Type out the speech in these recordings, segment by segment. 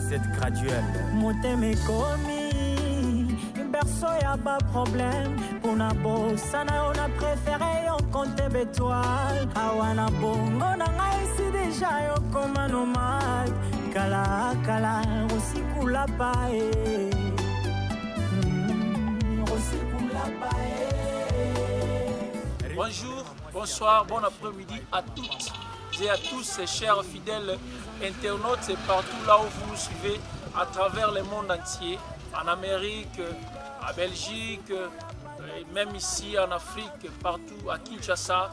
recette graduelle. Moteme komi, berso y'a pas problème. Pour na bossana, on a préféré on compte bétoile. Awana bongo na ici déjà yo comme un nomade. Kala kala, aussi kula pae. Aussi kula pae. Bonjour, bonsoir, bon après-midi à toutes et à tous, chers fidèles internautes, et partout là où vous nous suivez à travers le monde entier, en Amérique, en Belgique, et même ici en Afrique, partout à Kinshasa,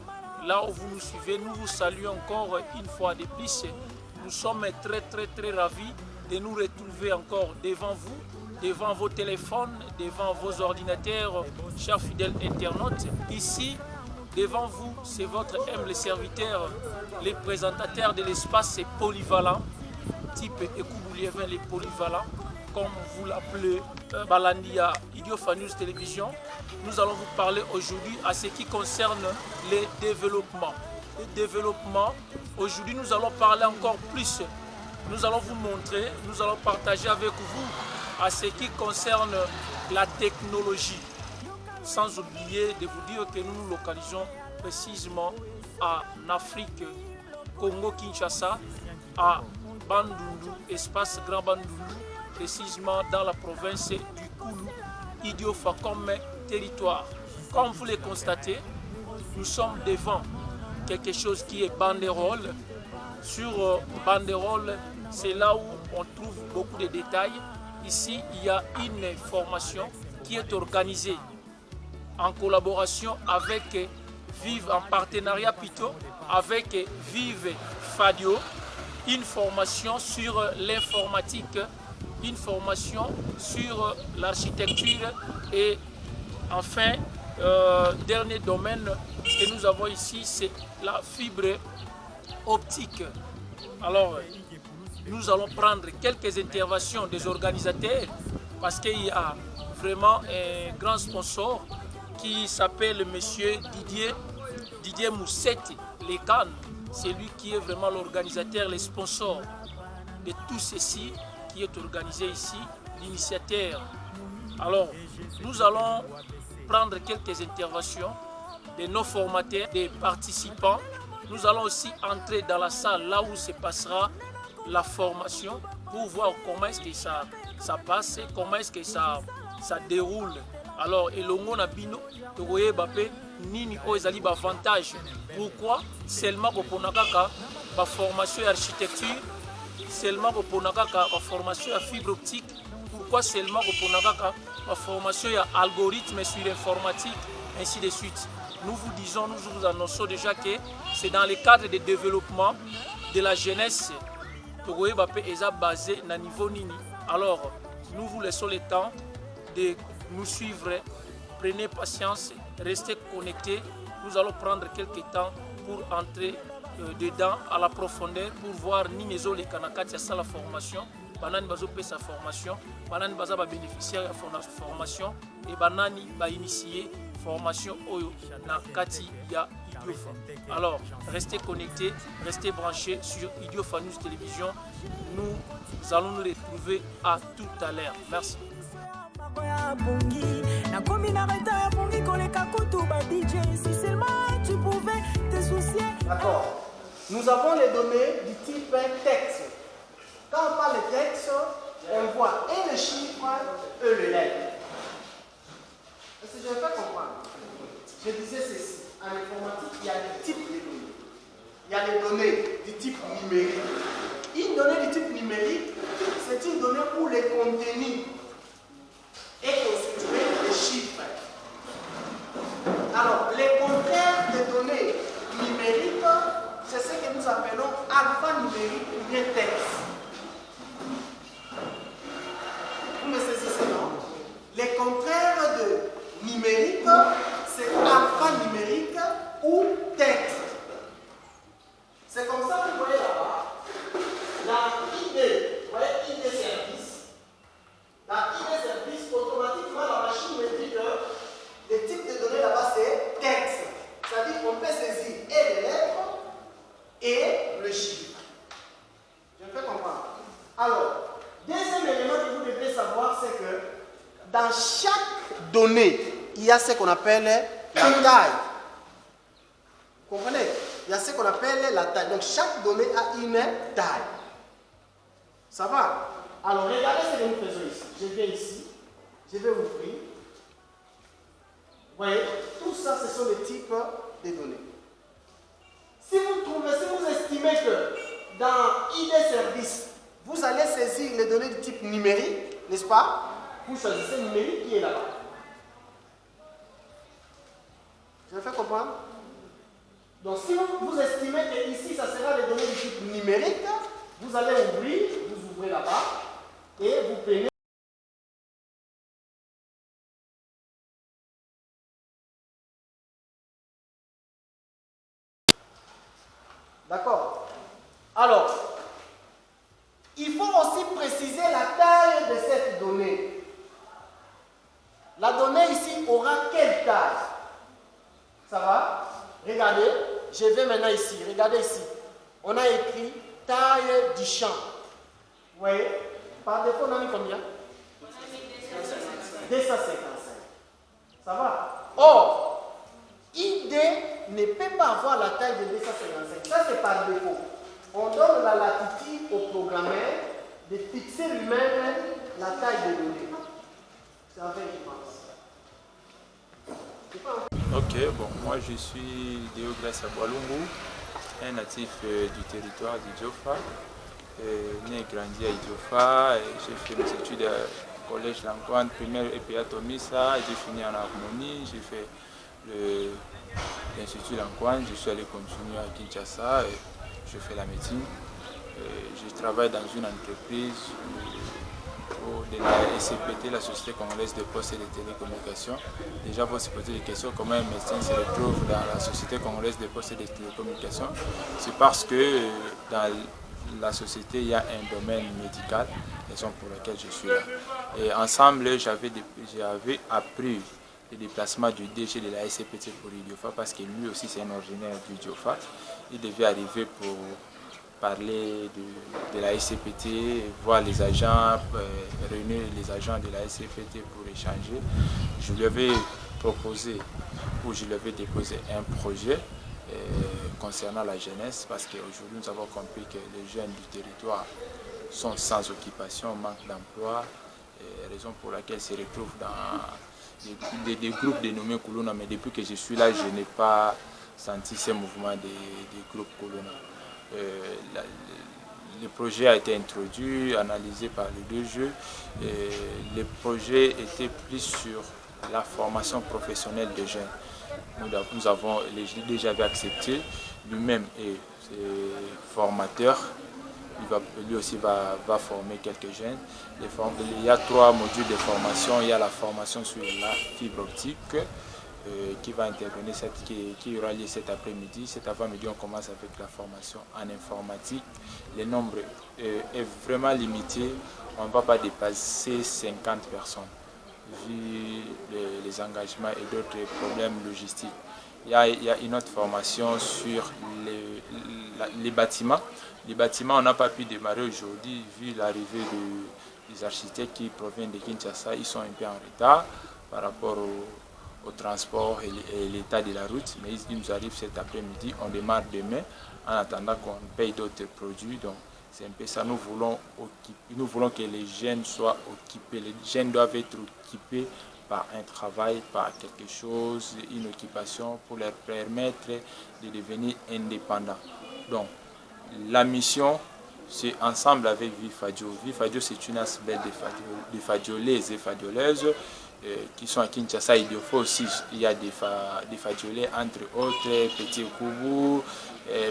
là où vous nous suivez, nous vous saluons encore une fois de plus. Nous sommes très ravis de nous retrouver encore devant vous, devant vos téléphones, devant vos ordinateurs, chers fidèles internautes. Ici, devant vous, c'est votre humble serviteur, les présentateurs de l'espace polyvalent, type Ekouboulieven les polyvalents, comme vous l'appelez, Balandia Idiofa News Télévision. Nous allons vous parler aujourd'hui à ce qui concerne les développements. Les développements, aujourd'hui nous allons parler encore plus. Nous allons vous montrer, nous allons partager avec vous à ce qui concerne la technologie. Sans oublier de vous dire que nous nous localisons précisément en Afrique, Congo-Kinshasa, à Bandundu, espace Grand Bandundu, précisément dans la province du Koulou, Idiofa comme territoire. Comme vous le constatez, nous sommes devant quelque chose qui est banderole. Sur banderole, c'est là où on trouve beaucoup de détails. Ici, il y a une formation qui est organisée en collaboration avec Vive, en partenariat plutôt avec Vive Fadio, une formation sur l'informatique, une formation sur l'architecture et enfin, dernier domaine que nous avons ici, c'est la fibre optique. Alors, nous allons prendre quelques interventions des organisateurs parce qu'il y a vraiment un grand sponsor qui s'appelle Monsieur Didier Moussetti, les Cannes. C'est lui qui est vraiment l'organisateur, le sponsor de tout ceci qui est organisé ici, l'initiateur. Alors, nous allons prendre quelques interventions de nos formateurs, des participants. Nous allons aussi entrer dans la salle là où se passera la formation pour voir comment est-ce que ça passe, comment est-ce que ça déroule. Alors, elongo na bino, togoye bape nini oezali ba avantage. Pourquoi seulement pour nakaka ba formation architecture, seulement pour nakaka ba formation à fibre optique. Pourquoi seulement pour nakaka ba formation à algorithme sur l'informatique, ainsi de suite. Nous vous disons, nous vous annonçons déjà que c'est dans le cadre de développement de la jeunesse. Togoye bape eza basé na niveau nini. Alors, nous vous laissons le temps de nous suivre, prenez patience, restez connectés. Nous allons prendre quelques temps pour entrer dedans à la profondeur pour voir ni les les kanakati à la formation, banani bazo payer sa formation, banani baza ba bénéficiaire de la formation et banani ba initier formation oyo na kati ya Idiofa. Alors, restez connectés, restez branchés sur Idiofa News Télévision. Nous allons nous retrouver à tout à l'heure. Merci. D'accord. Nous avons les données du type texte. Quand on parle de texte, on voit et le chiffre et le lettre. Est-ce que je vais faire comprendre? Je disais ceci. En informatique, il y a des types de données. Il y a les données du type numérique. Une donnée du type numérique, c'est une donnée où le contenu est constitué de chiffres. Alors, les contraires des données numériques, c'est ce que nous appelons alphanumérique ou bien texte. Vous me saisissez, non? Les contraires de numérique, c'est alphanumérique ou texte. C'est comme ça que vous voyez là-bas, la ID, vous voyez ID service. La dans chaque donnée, il y a ce qu'on appelle la taille. Vous comprenez? Il y a ce qu'on appelle la taille. Donc chaque donnée a une taille. Ça va? Alors regardez ce que nous faisons ici. Je viens ici, je vais ouvrir. Vous voyez, tout ça, ce sont les types de données. Si vous estimez que dans ID service, vous allez saisir les données du type numérique, n'est-ce pas? Vous choisissez numérique qui est là-bas. Je me fais comprendre? Donc si vous estimez que ici, ça sera les données du type numérique, vous allez ouvrir, vous ouvrez là-bas, et vous prenez. D'accord? Alors, il faut aussi préciser la taille de cette donnée. La donnée ici aura quelle taille? Ça va? Regardez, je vais maintenant ici. Regardez ici. On a écrit taille du champ. Vous voyez? Par défaut, on a mis combien? 255. Ça va? Or, ID ne peut pas avoir la taille de 255. Ça, c'est par défaut. On donne la latitude au programmeur de fixer lui-même la taille de données. C'est un vrai qui pense. Ok, bon, moi je suis Deograssa Boalungu, un natif du territoire d'Idiofa, né et grandi à Idiofa. J'ai fait mes études au collège Lankwand, primaire et puis à Tomisa. J'ai fini en harmonie, j'ai fait l'Institut Lankwand, je suis allé continuer à Kinshasa, je fais la médecine. Je travaille dans une entreprise de la SCPT, la Société Congolaise de Postes et de Télécommunications. Déjà, vous se posez des questions, comment un médecin se retrouve dans la Société Congolaise de Postes et de Télécommunications. C'est parce que dans la société, il y a un domaine médical, raison pour laquelle je suis là. Et ensemble, j'avais appris le déplacement du DG de la SCPT pour Idiofa, parce que lui aussi, c'est un originaire d'Idiofa. Il devait arriver pour parler de la SCPT, voir les agents, réunir les agents de la SCPT pour échanger. Je lui avais proposé, ou je lui avais déposé un projet concernant la jeunesse, parce qu'aujourd'hui nous avons compris que les jeunes du territoire sont sans occupation, manquent d'emploi, raison pour laquelle ils se retrouvent dans des groupes dénommés Kuluna, mais depuis que je suis là, je n'ai pas senti ces mouvements des groupes Kuluna. Le projet a été introduit, analysé par les deux jeux. Le projet était plus sur la formation professionnelle des jeunes. Nous avons, déjà accepté, lui-même est formateur, lui aussi va former quelques jeunes. Il y a 3 modules de formation. Il y a la formation sur la fibre optique, qui va intervenir, qui aura lieu cet après-midi. Cet après-midi, on commence avec la formation en informatique. Le nombre est vraiment limité. On ne va pas dépasser 50 personnes, vu les engagements et d'autres problèmes logistiques. Il y a une autre formation sur les bâtiments. Les bâtiments, on n'a pas pu démarrer aujourd'hui, vu l'arrivée des architectes qui proviennent de Kinshasa. Ils sont un peu en retard par rapport au transport et l'état de la route, mais il nous arrive cet après-midi, on démarre demain en attendant qu'on paye d'autres produits. Donc c'est un peu ça, nous voulons que les jeunes soient occupés. Les jeunes doivent être occupés par un travail, par quelque chose, une occupation pour leur permettre de devenir indépendants. Donc la mission, c'est ensemble avec Vifadio. Vifadio, c'est une assemblée de fadiolés et fadioleuses qui sont à Kinshasa. Idiofa aussi, il y a des fadiolés, entre autres, Petit Koubou,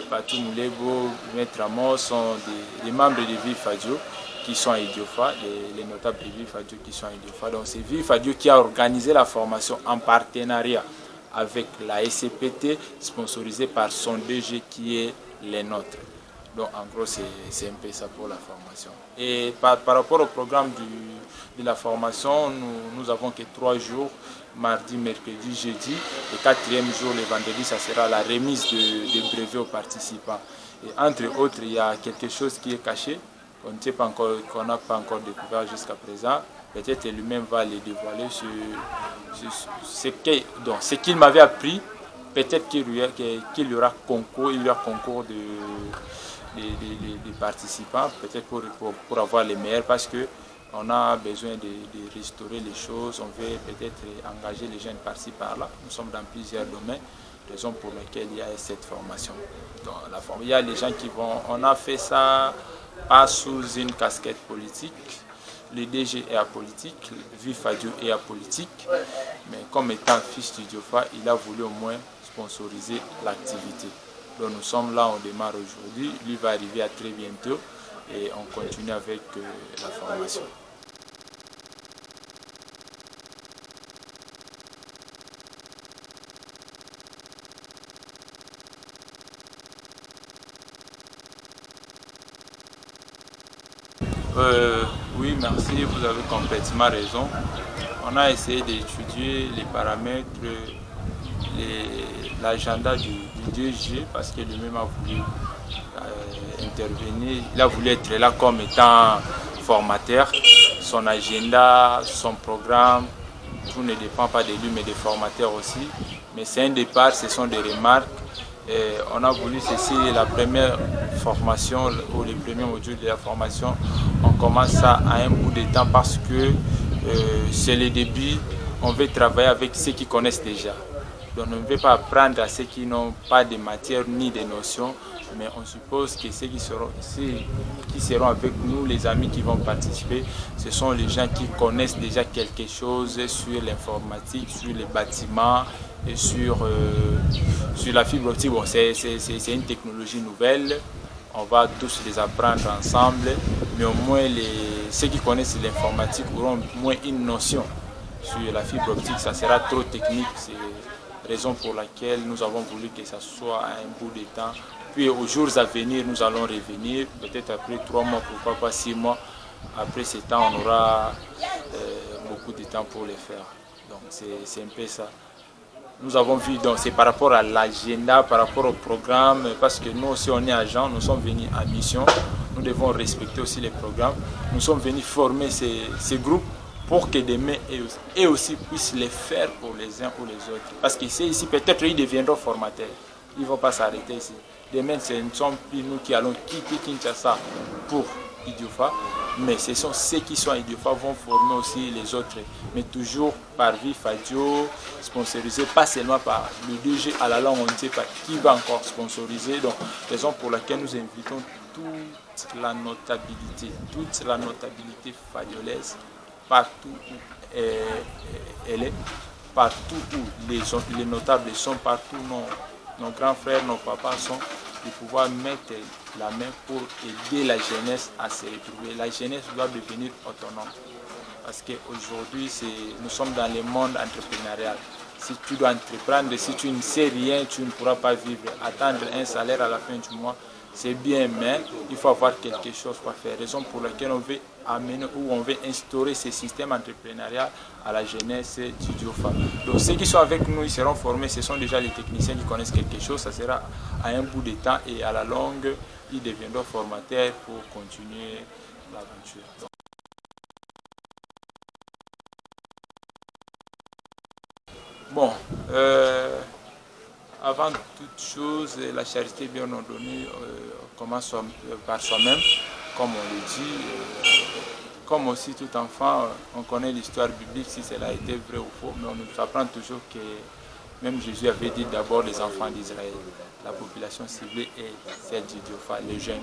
Patou Moulebo, Maître Amos sont des membres de Vifadio qui sont à Idiofa, les notables de Vifadio qui sont à Idiofa. Donc c'est Vifadio qui a organisé la formation en partenariat avec la SCPT, sponsorisée par son DG qui est les nôtres. Donc en gros, c'est un peu ça pour la formation. Et par rapport au programme de la formation, nous avons que 3 jours, mardi, mercredi, jeudi. Le 4e jour, le vendredi, ça sera la remise de brevets aux participants. Et entre autres, il y a quelque chose qui est caché. on ne sait pas encore, qu'on n'a pas encore découvert jusqu'à présent. Peut-être lui-même va les dévoiler sur ce qu'il m'avait appris. Peut-être qu'il y aura concours de participants, peut-être pour avoir les meilleurs, parce qu'on a besoin de restaurer les choses. On veut peut-être engager les jeunes par-ci par-là. Nous sommes dans plusieurs domaines, raison pour laquelle il y a cette formation. Il y a les gens qui vont... On a fait ça pas sous une casquette politique. Le DG est apolitique, Vieux Fadio est apolitique, mais comme étant fils du Diofa, il a voulu au moins sponsoriser l'activité. Donc nous sommes là, on démarre aujourd'hui, lui va arriver à très bientôt et on continue avec la formation. Oui, merci, vous avez complètement raison. On a essayé d'étudier les paramètres, l'agenda du DG parce que lui-même a voulu intervenir. Il a voulu être là comme étant formateur. Son agenda, son programme, tout ne dépend pas de lui mais des formateurs aussi. Mais c'est un départ, ce sont des remarques. Et on a voulu ceci, la première formation ou les premiers modules de la formation, on commence ça à un bout de temps parce que c'est le début, on veut travailler avec ceux qui connaissent déjà. Donc on ne veut pas apprendre à ceux qui n'ont pas de matière ni de notions, mais on suppose que ceux qui seront avec nous, les amis qui vont participer, ce sont les gens qui connaissent déjà quelque chose sur l'informatique, sur les bâtiments, et sur la fibre optique. Bon, c'est une technologie nouvelle, on va tous les apprendre ensemble, mais au moins ceux qui connaissent l'informatique auront au moins une notion sur la fibre optique. Ça sera trop technique, c'est la raison pour laquelle nous avons voulu que ça soit à un bout de temps. Puis aux jours à venir, nous allons revenir, peut-être après 3 mois, pourquoi pas 6 mois. Après ce temps, on aura beaucoup de temps pour le faire. Donc c'est un peu ça. Nous avons vu, donc c'est par rapport à l'agenda, par rapport au programme, parce que nous aussi on est agents, nous sommes venus en mission, nous devons respecter aussi les programmes. Nous sommes venus former ces groupes pour que demain eux aussi puissent les faire pour les uns ou les autres. Parce qu'ici, peut-être ils deviendront formateurs, ils ne vont pas s'arrêter ici. Demain, ce ne sont plus nous qui allons quitter Kinshasa pour Idiofa, mais ce sont ceux qui sont à Idiofa vont former aussi les autres, mais toujours par Vieux Fadio, sponsorisé, pas seulement par le DG, à la longue on ne sait pas qui va encore sponsoriser, donc raison pour laquelle nous invitons toute la notabilité fadiolaise, partout où elle est, partout où les notables sont, partout nos grands frères, nos papas sont, de pouvoir mettre la main pour aider la jeunesse à se retrouver. La jeunesse doit devenir autonome. Parce qu'aujourd'hui, nous sommes dans le monde entrepreneurial. Si tu dois entreprendre, si tu ne sais rien, tu ne pourras pas vivre. Attendre un salaire à la fin du mois, c'est bien, mais il faut avoir quelque chose pour faire. Raison pour laquelle on veut amener ou on veut instaurer ce système entrepreneurial à la jeunesse du Diofa. Donc ceux qui sont avec nous, ils seront formés, ce sont déjà les techniciens qui connaissent quelque chose, ça sera à un bout de temps et à la longue, ils deviendront formateurs pour continuer l'aventure. Bon, avant toute chose, la charité bien ordonnée commence par soi-même, comme on le dit. Comme aussi tout enfant, on connaît l'histoire biblique, si cela a été vrai ou faux, mais on nous apprend toujours que même Jésus avait dit d'abord les enfants d'Israël. La population ciblée est celle du Diofa, les jeunes.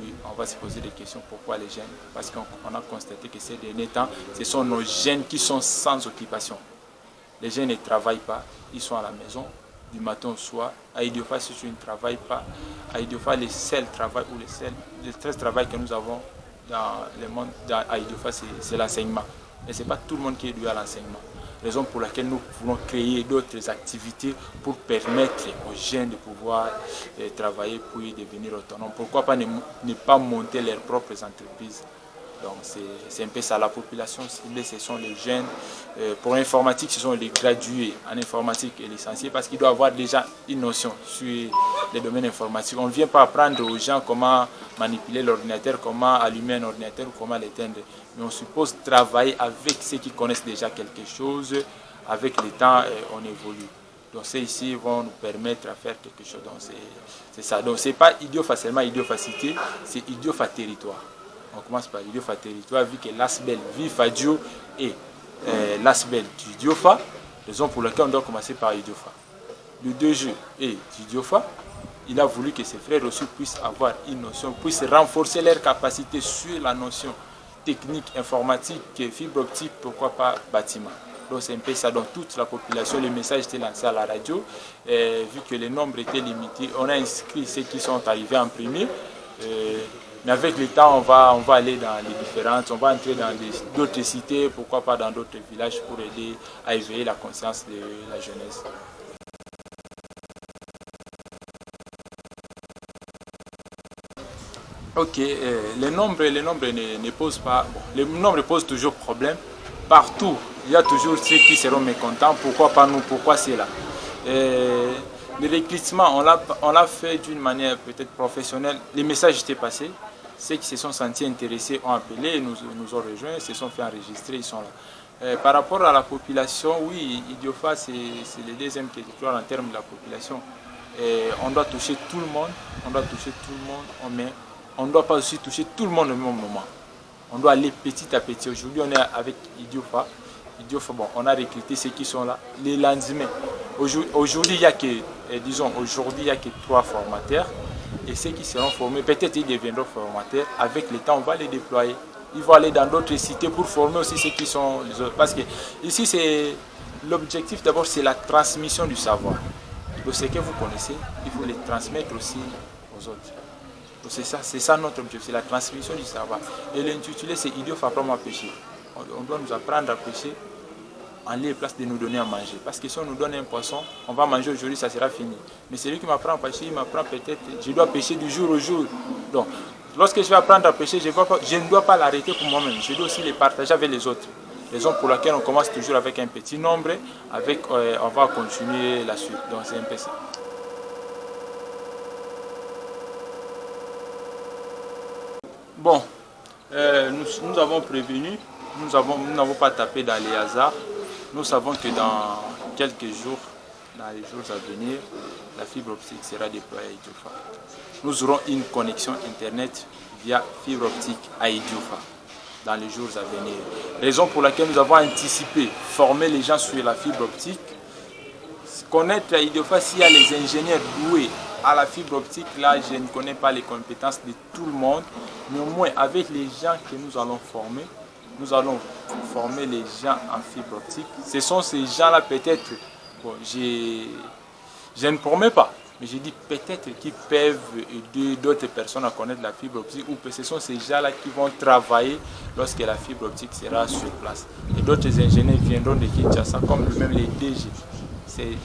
Oui, on va se poser des questions. Pourquoi les jeunes? Parce qu'on a constaté que ces derniers temps, ce sont nos jeunes qui sont sans occupation. Les jeunes ne travaillent pas, ils sont à la maison du matin au soir. À Idiofa, si tu ne travailles pas, à Idiofa, le seul travail ou le seul travail que nous avons dans le monde à Idiofa, c'est l'enseignement. Mais ce n'est pas tout le monde qui est doué à l'enseignement. Raison pour laquelle nous voulons créer d'autres activités pour permettre aux jeunes de pouvoir travailler pour y devenir autonomes. Pourquoi pas ne pas monter leurs propres entreprises? Donc c'est un peu ça, la population ciblée, ce sont les jeunes. Pour l'informatique, ce sont les gradués en informatique et licenciés parce qu'ils doivent avoir déjà une notion sur les domaines informatiques. On ne vient pas apprendre aux gens comment manipuler l'ordinateur, comment allumer un ordinateur, comment l'éteindre. Mais on suppose travailler avec ceux qui connaissent déjà quelque chose. Avec le temps, on évolue. Donc ces ici vont nous permettre à faire quelque chose. Donc c'est ça. Donc c'est pas Idiofa seulement Idiofacité, c'est Idiofa territoire. On commence par Idiofa territoire, vu que l'ASBEL Vifadio et l'ASBEL du Idiofa, raison pour laquelle on doit commencer par Idiofa. Le 2G et Idiofa, il a voulu que ses frères aussi puissent avoir une notion, puissent renforcer leur capacité sur la notion technique, informatique, fibre optique, pourquoi pas bâtiment. Donc c'est un peu ça, dans toute la population, le message était lancé à la radio, vu que les nombres étaient limités, on a inscrit ceux qui sont arrivés en premier, mais avec le temps on va aller dans les différentes, on va entrer dans d'autres cités, pourquoi pas dans d'autres villages pour aider à éveiller la conscience de la jeunesse. Ok, les nombres ne posent pas, bon, les nombres posent toujours problème. Partout, il y a toujours ceux qui seront mécontents. Pourquoi pas nous? Pourquoi c'est là? Le recrutement, on l'a fait d'une manière peut-être professionnelle. Les messages étaient passés. Ceux qui se sont sentis intéressés ont appelé, nous ont rejoints, se sont fait enregistrer, ils sont là. Par rapport à la population, oui, Idiofa, c'est le deuxième territoire en termes de la population. On doit toucher tout le monde, mais on ne doit pas aussi toucher tout le monde au même moment. On doit aller petit à petit. Aujourd'hui, on est avec Idiofa. Bon, on a recruté ceux qui sont là. Les lendemains. Aujourd'hui, il n'y a que 3 formateurs. Et ceux qui seront formés, peut-être ils deviendront formateurs. Avec le temps, on va les déployer. Ils vont aller dans d'autres cités pour former aussi ceux qui sont les autres. Parce que ici, l'objectif d'abord, c'est la transmission du savoir. Donc, ce que vous connaissez, il faut les transmettre aussi aux autres. C'est ça notre objectif, c'est la transmission du savoir. Et l'intitulé, c'est Idiofa apprendre à pêcher. On doit nous apprendre à pêcher en lieu et place de nous donner à manger. Parce que si on nous donne un poisson, on va manger aujourd'hui, ça sera fini. Mais celui qui m'apprend à pêcher, il m'apprend peut-être, je dois pêcher du jour au jour. Donc, lorsque je vais apprendre à pêcher, je ne dois pas l'arrêter pour moi-même. Je dois aussi les partager avec les autres. Raison pour laquelle on commence toujours avec un petit nombre, on va continuer la suite. Donc, c'est un peu ça. Bon, nous avons prévenu, nous n'avons pas tapé dans les hasards. Nous savons que dans quelques jours, dans les jours à venir, la fibre optique sera déployée à Idiofa. Nous aurons une connexion Internet via fibre optique à Idiofa dans les jours à venir. Raison pour laquelle nous avons anticipé, former les gens sur la fibre optique, connaître à Idiofa s'il y a les ingénieurs doués à la fibre optique. Là, je ne connais pas les compétences de tout le monde, mais au moins avec les gens que nous allons former les gens en fibre optique. Ce sont ces gens-là peut-être, bon, je ne promets pas, mais je dis peut-être qu'ils peuvent aider d'autres personnes à connaître la fibre optique, ou que ce sont ces gens-là qui vont travailler lorsque la fibre optique sera sur place. Et d'autres ingénieurs viendront de Kinshasa, comme même les DG. C'est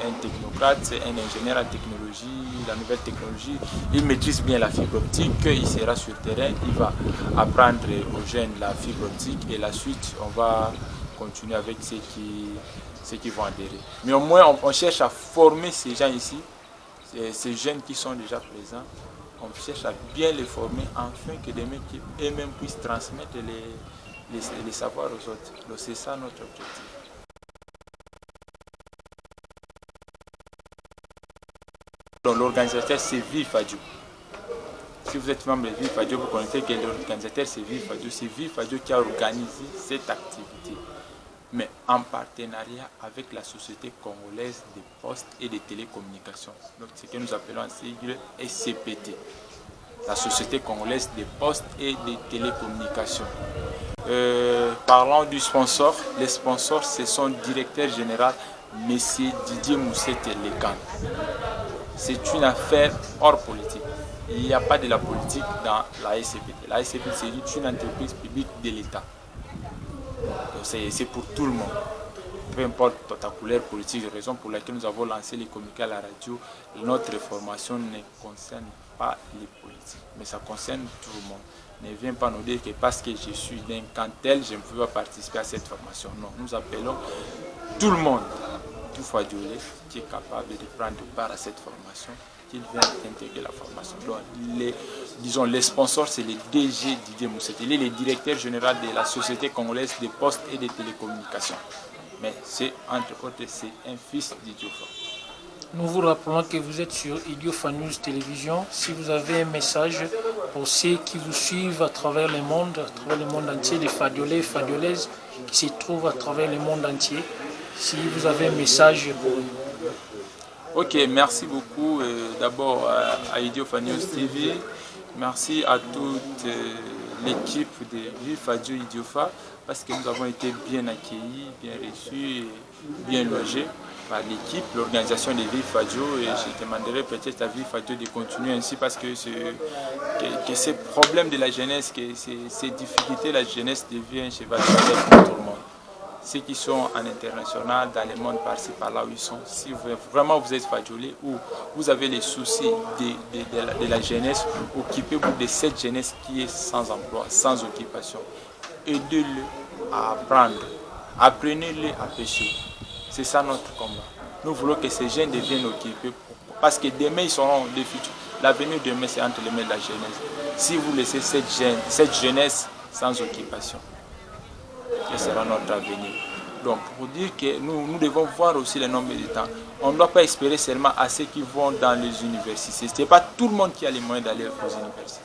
un technocrate, c'est un ingénieur en technologie, la nouvelle technologie. Il maîtrise bien la fibre optique, il sera sur le terrain, il va apprendre aux jeunes la fibre optique et la suite, on va continuer avec ceux qui vont adhérer. Mais au moins, on cherche à former ces gens ici, ces jeunes qui sont déjà présents. On cherche à bien les former afin que demain eux-mêmes puissent transmettre les savoirs aux autres. Donc c'est ça notre objectif. L'organisateur, c'est Vifadio. Si vous êtes membre de Vifadio, vous connaissez que l'organisateur, c'est Vifadio. C'est Vifadio qui a organisé cette activité, mais en partenariat avec la Société congolaise des postes et des télécommunications. Donc, ce que nous appelons en sigle SCPT. La Société congolaise des postes et des télécommunications. Parlant du sponsor, les sponsors, c'est son directeur général, M. Didier Moussete-Lekan. C'est une affaire hors politique. Il n'y a pas de la politique dans la SCPT. La SCPT, c'est une entreprise publique de l'État. C'est pour tout le monde. Peu importe ta couleur politique, raison pour laquelle nous avons lancé les communiqués à la radio. Notre formation ne concerne pas les politiques, mais ça concerne tout le monde. ne vient pas nous dire que parce que je suis d'un camp tel, je ne peux pas participer à cette formation. Non, nous appelons tout le monde, tout Fadiolais qui est capable de prendre part à cette formation, qu'il vienne intégrer la formation. Donc, les sponsors, c'est le DG Didier Mousset. Il est le directeur général de la Société congolaise des postes et des télécommunications. Mais c'est, entre autres, c'est un fils d'Idiofa. Nous vous rappelons que vous êtes sur Idiofa News Télévision. Si vous avez un message pour ceux qui vous suivent à travers le monde entier, les Fadiolais et Fadiolaises qui se trouvent à travers le monde entier, si vous avez un message pour eux. Ok, merci beaucoup d'abord à Idiofa News TV. Merci à toute l'équipe de Vifadio Idiofa parce que nous avons été bien accueillis, bien reçus et bien logés par l'équipe, l'organisation de Vifadio, et je demanderai peut-être à Vifadio de continuer ainsi parce que ces problèmes de la jeunesse, que ces difficultés, la jeunesse devient un cheval de bataille pour tout le monde. Ceux qui sont en international, dans le monde par-ci, par-là où ils sont, si vraiment vous êtes Fadiolais ou vous avez les soucis de la jeunesse, occupez-vous de cette jeunesse qui est sans emploi, sans occupation. Aidez-le à apprendre, apprenez-le à pêcher. C'est ça notre combat. Nous voulons que ces jeunes deviennent occupés parce que demain ils seront le futur. L'avenir demain c'est entre les mains de la jeunesse. Si vous laissez cette jeunesse sans occupation, ce sera notre avenir. Donc pour dire que nous devons voir aussi le nombre de temps. On ne doit pas espérer seulement à ceux qui vont dans les universités. Ce n'est pas tout le monde qui a les moyens d'aller aux universités.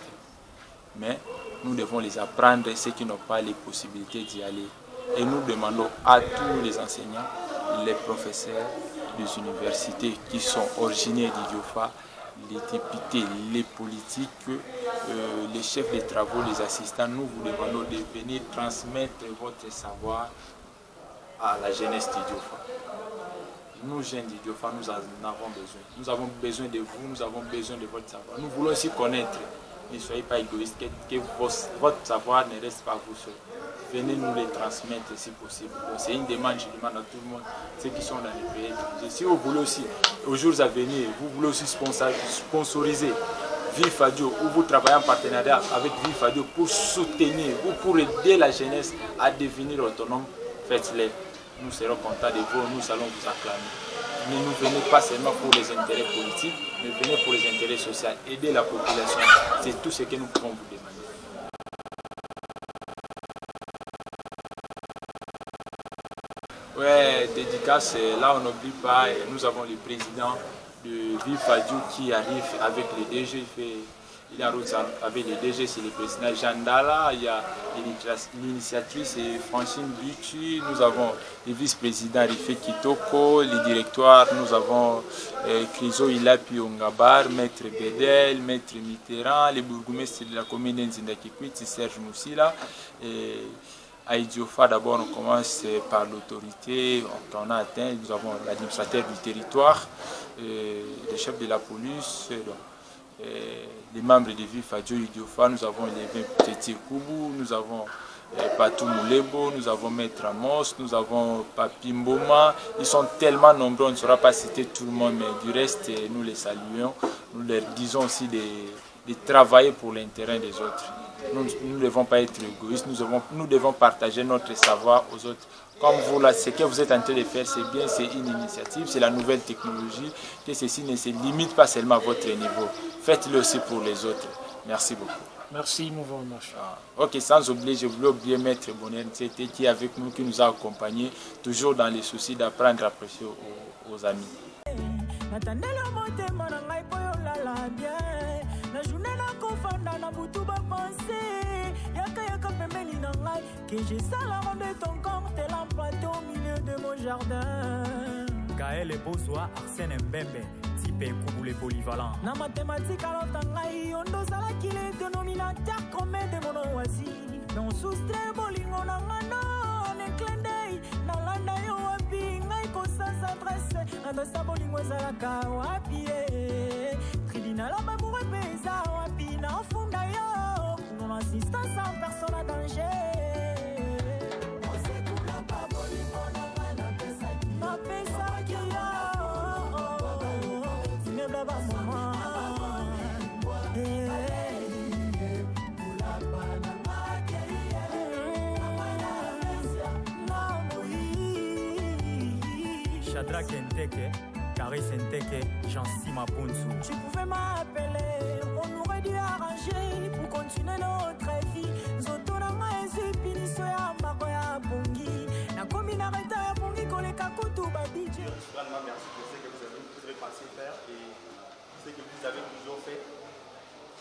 Mais nous devons les apprendre, ceux qui n'ont pas les possibilités d'y aller. Et nous demandons à tous les enseignants, les professeurs des universités qui sont originaires d'Idiofa, les députés, les politiques, les chefs de travaux, les assistants, nous vous demandons de venir transmettre votre savoir à la jeunesse d'Idiofa. Nous, jeunes d'Idiofa, nous en avons besoin. Nous avons besoin de vous, nous avons besoin de votre savoir. Nous voulons aussi connaître. Ne soyez pas égoïstes, que votre savoir ne reste pas vous seul. Venez nous les transmettre si possible. C'est une demande, je demande à tout le monde, ceux qui sont dans les pays étrangers. Si vous voulez aussi, aux jours à venir, vous voulez aussi sponsoriser Vifadio ou vous travaillez en partenariat avec Vifadio pour soutenir ou pour aider la jeunesse à devenir autonome, faites-le. Nous serons contents de vous, nous allons vous acclamer. Mais ne venez pas seulement pour les intérêts politiques, mais venez pour les intérêts sociaux. Aider la population, c'est tout ce que nous pouvons vous demander. Ouais, dédicace, là on n'oublie pas, nous avons le président de Vifadio qui arrive avec les DG, il est en route avec les DG, c'est le président Jean Dala, il y a l'initiatrice Francine Bitu, nous avons le vice-président Rifé Kitoko, le directoire, nous avons Krizo Ilapi Ongabar, Maître Bedel, Maître Mitterrand, le bourgmestre de la commune d'Nzindakikwiti, Serge Moussila. À Idiofa, d'abord, on commence par l'autorité qu'on a atteint. Nous avons l'administrateur du territoire, le chef de la police, les membres de Vifadio Idiofa. Nous avons les 20 petits Koubou, nous avons Patou Moulebo, nous avons Maître Amos, nous avons Papi Mboma. Ils sont tellement nombreux, on ne saura pas citer tout le monde, mais du reste, nous les saluons. Nous leur disons aussi de travailler pour l'intérêt des autres. Nous ne devons pas être égoïstes, nous devons partager notre savoir aux autres. Comme vous, là, ce que vous êtes en train de faire, c'est bien, c'est une initiative, c'est la nouvelle technologie, que ceci ne se limite pas seulement à votre niveau. Faites-le aussi pour les autres. Merci beaucoup. Merci, nous vous remercions. Ok, sans oublier, je voulais oublier Maître Bonheur Ntsete qui est avec nous, qui nous a accompagnés, toujours dans les soucis d'apprendre à apprécier aux amis. Que j'ai ça la ronde de ton corps, t'es l'emplâté au milieu de mon jardin. Gaël et Bozwa, Arsène Mbembe, Type Koubou les polyvalents. Na mathématiques alors tangai, on doit la qu'il est dénominateur commun de mon oasi. Non soustrait bolingo na ngano, ne clendei, na landa yo wapi, ngai ko sans adresse, ando sa bolingo zalaka wapi tribunal la mamour pesa wapi na funda yo, non assistance en personne à danger. Baba mama, Shadrach Nteke, Caris Nteke, Jean-Si Mapunzu. Tu pouvais m'appeler, on aurait dû arranger pour continuer notre vie. Zotoranga ezipini soya makoya bongi. Na komina reta ya bongi koleka kutu babiji. Grandement merci pour ce que vous avez pensé faire et ce que vous avez toujours fait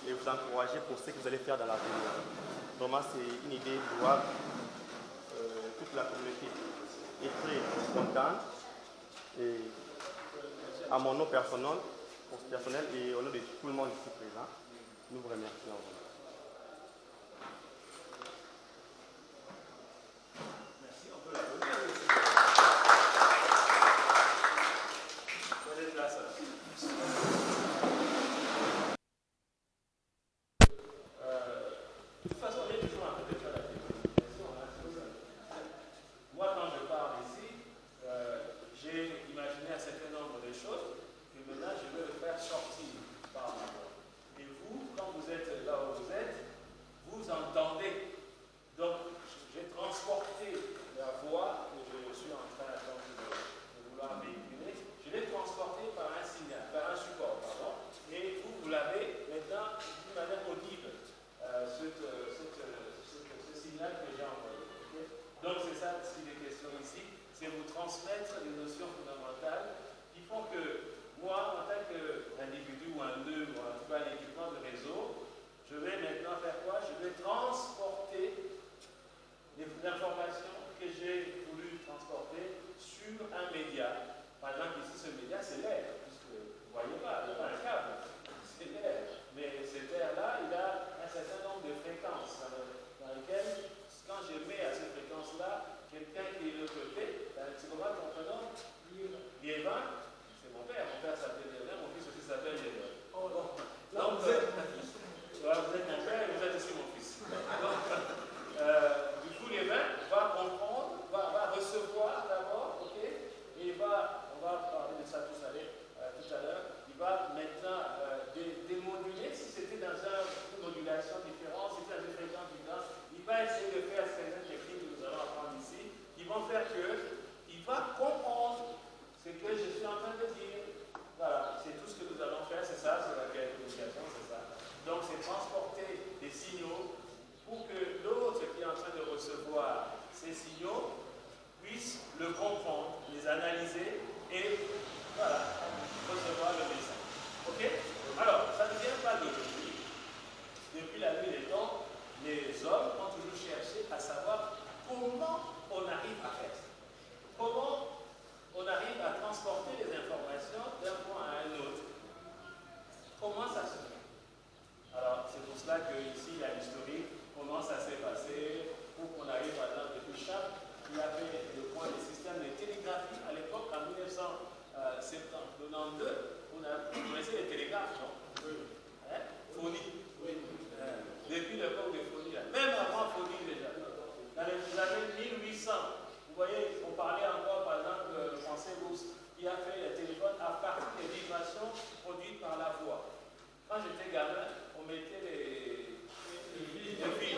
et vous encourager pour ce que vous allez faire dans l'avenir. Vraiment c'est une idée louable. Toute la communauté est très contente et à mon nom personnel et au nom de tout le monde ici présent, nous vous remercions. Merci, on peut l'applaudir. Prenez place. De toute façon, on est toujours en train de faire la définition. Moi, quand je parle ici, j'ai imaginé un certain nombre de choses que maintenant je vais le faire sortir par ma voix. Et vous, quand vous êtes là où vous êtes, vous entendez. Donc, j'ai transporté la voix que je suis en train de vouloir véhiculer, je l'ai transportée par un signal, par un support, pardon. Et vous l'avez maintenant d'une manière audible, ce signal que j'ai envoyé. Okay? Donc, c'est ça ce qui est question ici, c'est vous transmettre des notions fondamentales qui font que moi, en tant qu'individu ou un nœud, ou en tout cas un équipement de réseau, je vais maintenant faire quoi? Je vais transporter l'information que j'ai voulu transporter sur un média. Par exemple, ici, ce média, c'est l'air, puisque vous ne voyez pas, il n'y a pas un câble, c'est l'air. Mais cet air-là, il a un certain nombre de fréquences dans lesquelles, quand je mets à ces fréquences-là, quelqu'un qui est de l'autre côté, c'est comment ton prénom? Liévin, c'est mon père s'appelle Liévin, mon fils aussi s'appelle Liévin. Donc, vous êtes mon père et vous êtes aussi mon fils. Donc, du coup, Liévin va comprendre, va recevoir d'abord, ok, et on va parler de ça tout à l'heure, il va maintenant démoduler, si c'était dans une modulation différente, si c'était dans une fréquence différente, il va essayer de faire certaines techniques que nous allons apprendre ici, qui vont faire qu'il va comprendre ce que je suis en train de dire. Voilà, c'est tout ce que nous allons faire, c'est ça, c'est la communication, c'est ça. Donc c'est transporter des signaux pour que l'autre qui est en train de recevoir ces signaux puisse le comprendre, les analyser et voilà, recevoir le message. Ok? Alors, ça ne vient pas d'aujourd'hui. Depuis la nuit des temps, les hommes ont toujours cherché à savoir comment on arrive à faire ça. Comment on arrive à transporter les informations d'un point à un autre. Comment ça se fait? Alors, c'est pour cela que ici, il y a l'historique, comment ça s'est passé, pour qu'on arrive par exemple depuis Charles, il y avait le point des systèmes de télégraphie à l'époque, en 1992, on connaissait les télégraphes, non? Oui. Hein? Phonie. Oui. Depuis l'époque de Phonie, même avant Phonie déjà. Dans les années 1800, vous voyez, on parlait encore par exemple le français Gauss, qui a fait le téléphone à partir des vibrations produites par la voix. Quand j'étais gamin, on mettait les fils.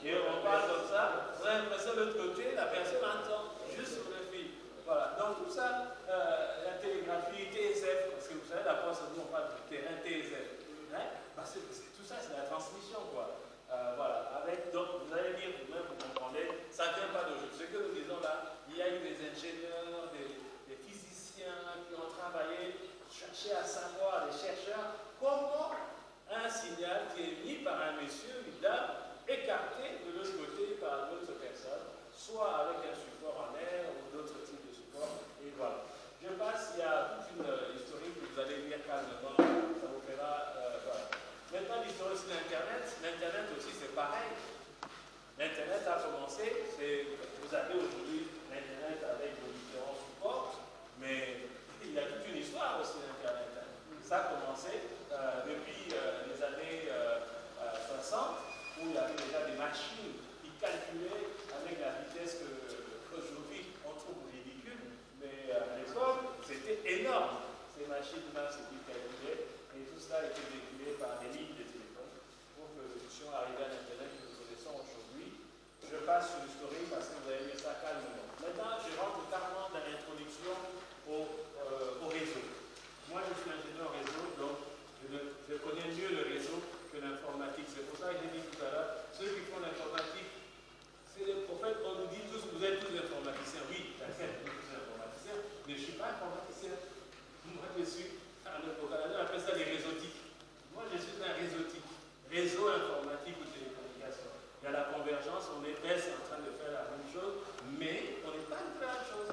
Et on parle comme ça, on a l'impression de l'autre côté, la personne entend juste sur le fil. Voilà, donc tout ça, la télégraphie, TSF, parce que vous savez, la poste, nous on parle du terrain TSF. Hein? Parce que tout ça, c'est la transmission, quoi. Voilà, donc vous allez dire, vous-même, vous comprenez, ça ne vient pas d'aujourd'hui. Ce que nous disons là, il y a eu des ingénieurs, des physiciens qui ont travaillé, cherché à savoir, des chercheurs, comment un signal qui est émis par un monsieur, une dame, écarté de l'autre côté par d'autres personnes, soit avec un support en air ou d'autres types de supports. Et voilà. Je passe, il y a toute une historique que vous allez lire calmement, ça vous fera. Voilà. Maintenant, l'historique de l'Internet. L'Internet aussi, c'est pareil. L'Internet a commencé, vous avez aujourd'hui l'Internet avec vos différents supports, mais il y a toute une histoire aussi d'Internet. Ça a commencé depuis les années 60, où il y avait déjà des machines qui calculaient avec la vitesse qu'aujourd'hui on trouve ridicule, mais à l'époque c'était énorme. Ces machines-là, c'est qui calculaient, et tout cela était véhiculé par des lignes de téléphone pour que nous puissions arriver à l'Internet que nous connaissons aujourd'hui. Je passe sur l'historique parce que vous avez mis ça calmement. Maintenant, je rentre carrément dans l'introduction est en train de faire la même chose, mais on n'est pas de la même chose.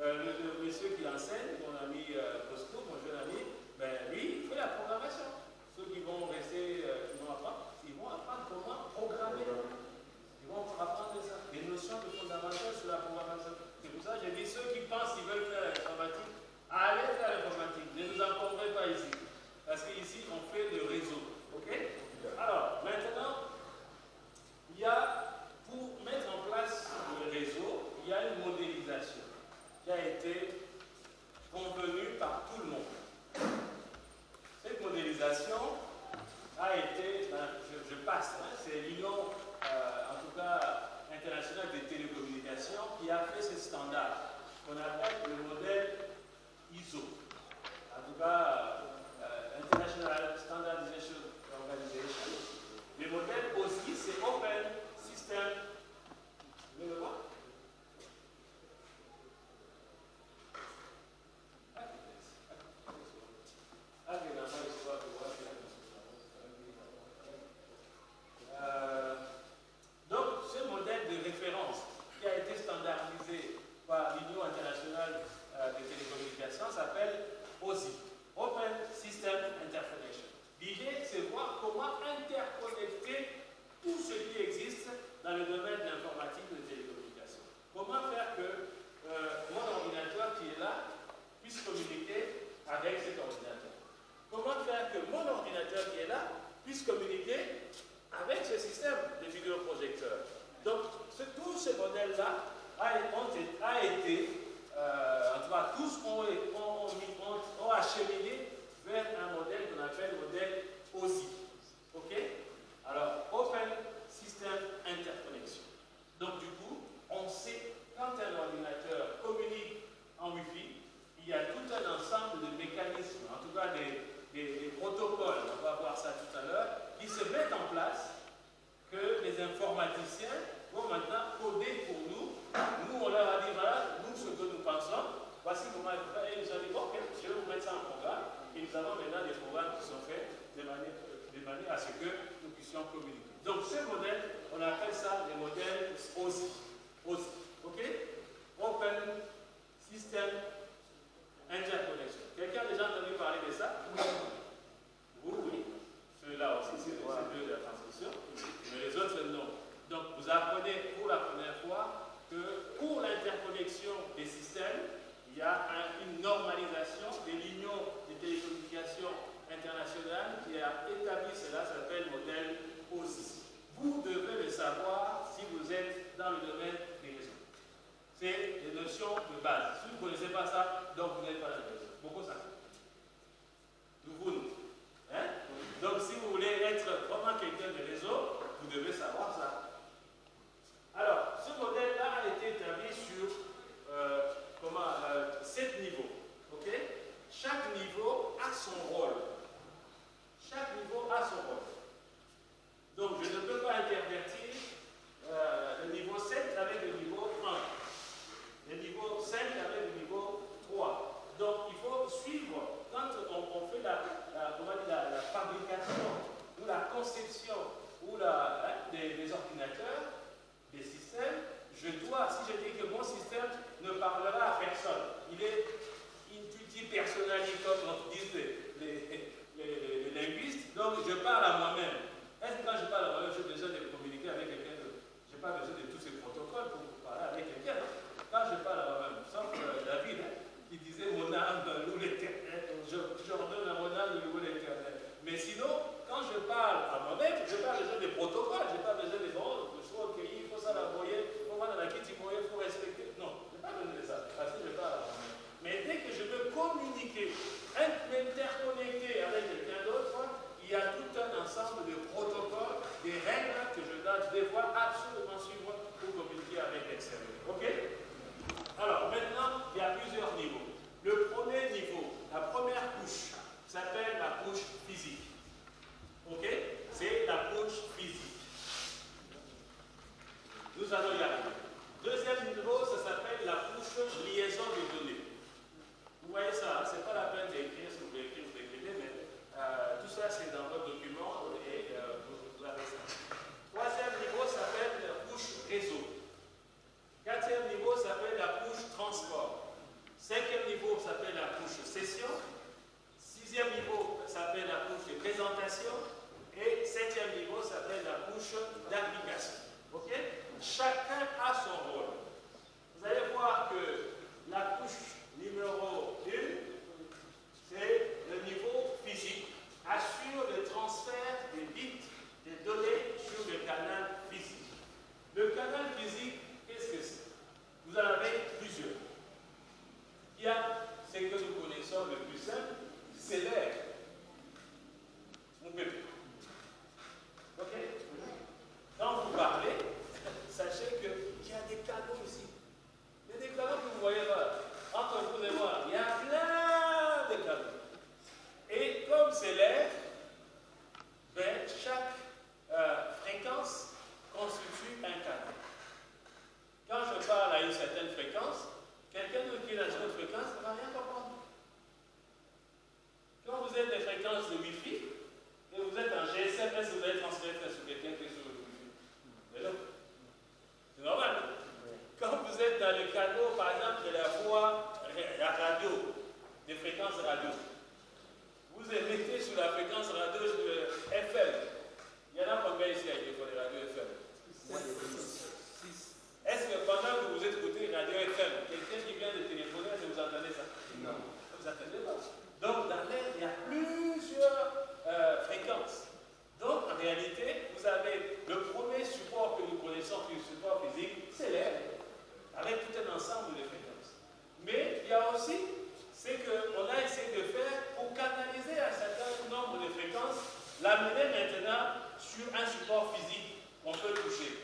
Le monsieur qui enseigne, mon ami Bosco, mon jeune ami, ben, lui, il fait la programmation. Ceux qui vont rester, qui vont apprendre, ils vont apprendre comment programmer. Ils vont apprendre ça, des notions de fondamentales sur la programmation. C'est pour ça que j'ai dit, ceux qui pensent qu'ils veulent faire l'informatique, allez faire l'informatique. Ne nous encombrez pas ici. Parce qu'ici, on fait le réseau. OK? Alors, maintenant, il y a, pour mettre en place le réseau, il y a une modélisation qui a été convenue par tout le monde. Cette modélisation a été, je passe, hein, c'est l'Union, en tout cas internationale des télécommunications, qui a fait ce standard qu'on appelle le modèle ISO. En tout cas, International Standardization Organization. Le modèle aussi, c'est Open System. Vous voulez le voir? Donc, ce modèle de référence qui a été standardisé par l'Union internationale des télécommunications s'appelle OSI, Open System Interconnection. L'idée, c'est voir comment interconnecter tout ce qui existe dans le domaine de l'informatique et des télécommunications. Comment faire que mon ordinateur qui est là puisse communiquer avec cet ordinateur. Comment faire que mon ordinateur qui est là puisse communiquer avec ce système de vidéoprojecteurs. Donc, tous ces modèles-là a été, en tout cas, tous ont acheminé vers un modèle qu'on appelle le modèle OSI. OK? Alors, Open System Interconnection. Donc, du coup, on sait quand un ordinateur communique en Wi-Fi, il y a tout un ensemble de mécanismes, en tout cas des protocoles, on va voir ça tout à l'heure, qui se mettent en place, que les informaticiens vont maintenant coder pour nous. Nous, on leur a dit, voilà, nous, ce que nous pensons, voici comment il faut faire. Et ils ont dit, ok, je vais vous mettre ça en programme. Et nous avons maintenant des programmes qui sont faits de manière à ce que nous puissions communiquer. Donc, ce modèle, on appelle ça le modèle OSI. OSI, ok? Open System Interconnection. Quelqu'un a déjà entendu parler de ça? Oui. Ceux-là aussi, c'est deux de la transmission, mais les autres, non. Donc, vous apprenez pour la première fois que pour l'interconnexion des systèmes, il y a une normalisation de l'Union des télécommunications internationales qui a établi cela, ça s'appelle le modèle OSI. Vous devez le savoir si vous êtes dans le domaine des réseaux. C'est des notions de base. Si vous ne connaissez pas ça, donc vous n'êtes pas dans le réseau. Beaucoup ça. Vous. Hein? Donc, si vous voulez être vraiment quelqu'un de réseau, vous devez savoir ça. Alors, ce modèle-là a été établi sur 7 niveaux. Ok? Chaque niveau a son rôle. Chaque niveau a son rôle. Donc, je ne peux pas intervertir le niveau 7 avec le niveau 1. Le niveau 5 avec le niveau 3. Donc, il faut suivre. Quand on fait la fabrication ou la conception ou des ordinateurs, des systèmes, je dois, si je dis que mon système ne parlera à personne, il est intuitif, personnalisé, comme disent les linguistes, donc je parle à moi-même. Est-ce que quand je parle à moi-même, j'ai besoin de communiquer avec quelqu'un d'autre? Je n'ai pas besoin de tous ces protocoles pour parler avec quelqu'un. Quand je parle à moi-même, sauf David, qui disait mon âme loue l'éternel, j'ordonne à mon âme de louer l'éternel. Mais sinon, quand je parle à moi-même, je n'ai pas besoin de protocoles, je n'ai pas besoin de choses qu'il faut ça la voyer, comment dans la kiti il faut respecter. Non, je n'ai pas besoin de ça, parce que je parle à moi-même. Mais dès que je veux communiquer, m'interconnecter avec quelqu'un d'autre, il y a tout un ensemble de protocoles, des règles que je dois devoir absolument suivre pour communiquer avec l'extérieur. Ok? Alors, maintenant, il y a plusieurs niveaux. Le premier niveau, la première couche, s'appelle la couche physique. Ok? C'est la couche physique. Nous allons y arriver. Deuxième niveau, ça s'appelle la couche liaison de données. Vous voyez ça, ce n'est pas la peine d'écrire, si vous voulez écrire, vous écrivez, mais tout ça c'est dans votre document et vous avez ça. Troisième niveau s'appelle la couche certaine fréquence, quelqu'un d'autre qui est dans une autre fréquence ne va rien comprendre. Quand vous êtes des fréquences de Wi-Fi, et vous êtes en GSM, est-ce que vous allez transmettre sur quelqu'un qui est sur le Wi-Fi? Mais non. C'est normal. Quand vous êtes dans le canal, par exemple, de la voix, la radio, des fréquences radio, vous émettez sur la fréquence radio FM. Il y en a combien ici avec les radios FM? Est-ce que pendant que vous écoutez radio FM, quelqu'un qui vient de téléphoner, est-ce que vous entendez ça? Non. Vous n'entendez pas. Donc dans l'air, il y a plusieurs fréquences. Donc en réalité, vous avez le premier support que nous connaissons, qui est le support physique, c'est l'air, avec tout un ensemble de fréquences. Mais il y a aussi ce qu'on a essayé de faire pour canaliser un certain nombre de fréquences, l'amener maintenant sur un support physique qu'on peut toucher.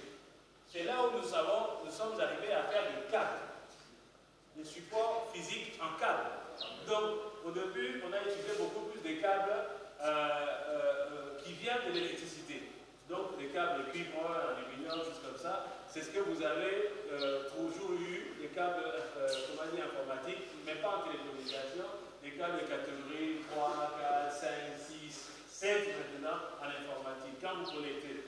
C'est là où nous sommes arrivés à faire du câble, des supports physiques en câble. Donc, au début, on a utilisé beaucoup plus de câbles qui viennent de l'électricité. Donc, des câbles cuivre, aluminium, choses comme ça. C'est ce que vous avez toujours eu, des câbles informatiques, mais pas en télécommunication, des câbles de catégorie 3, 4, 5, 6, 7 maintenant en informatique. Quand vous connectez,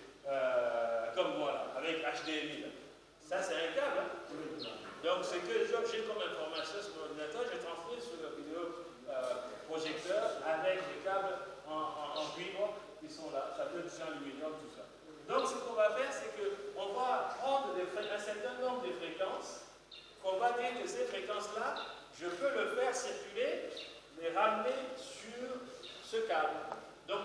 comme voilà, avec HDMI, là. Ça c'est un câble. Hein? Donc ce que j'ai comme information sur mon ordinateur, je transmets sur le vidéo projecteur avec des câbles en cuivre qui sont là. Ça peut être en aluminium, tout ça. Donc ce qu'on va faire, c'est qu'on va prendre un certain nombre de fréquences, qu'on va dire que ces fréquences-là, je peux le faire circuler, les ramener sur ce câble. Donc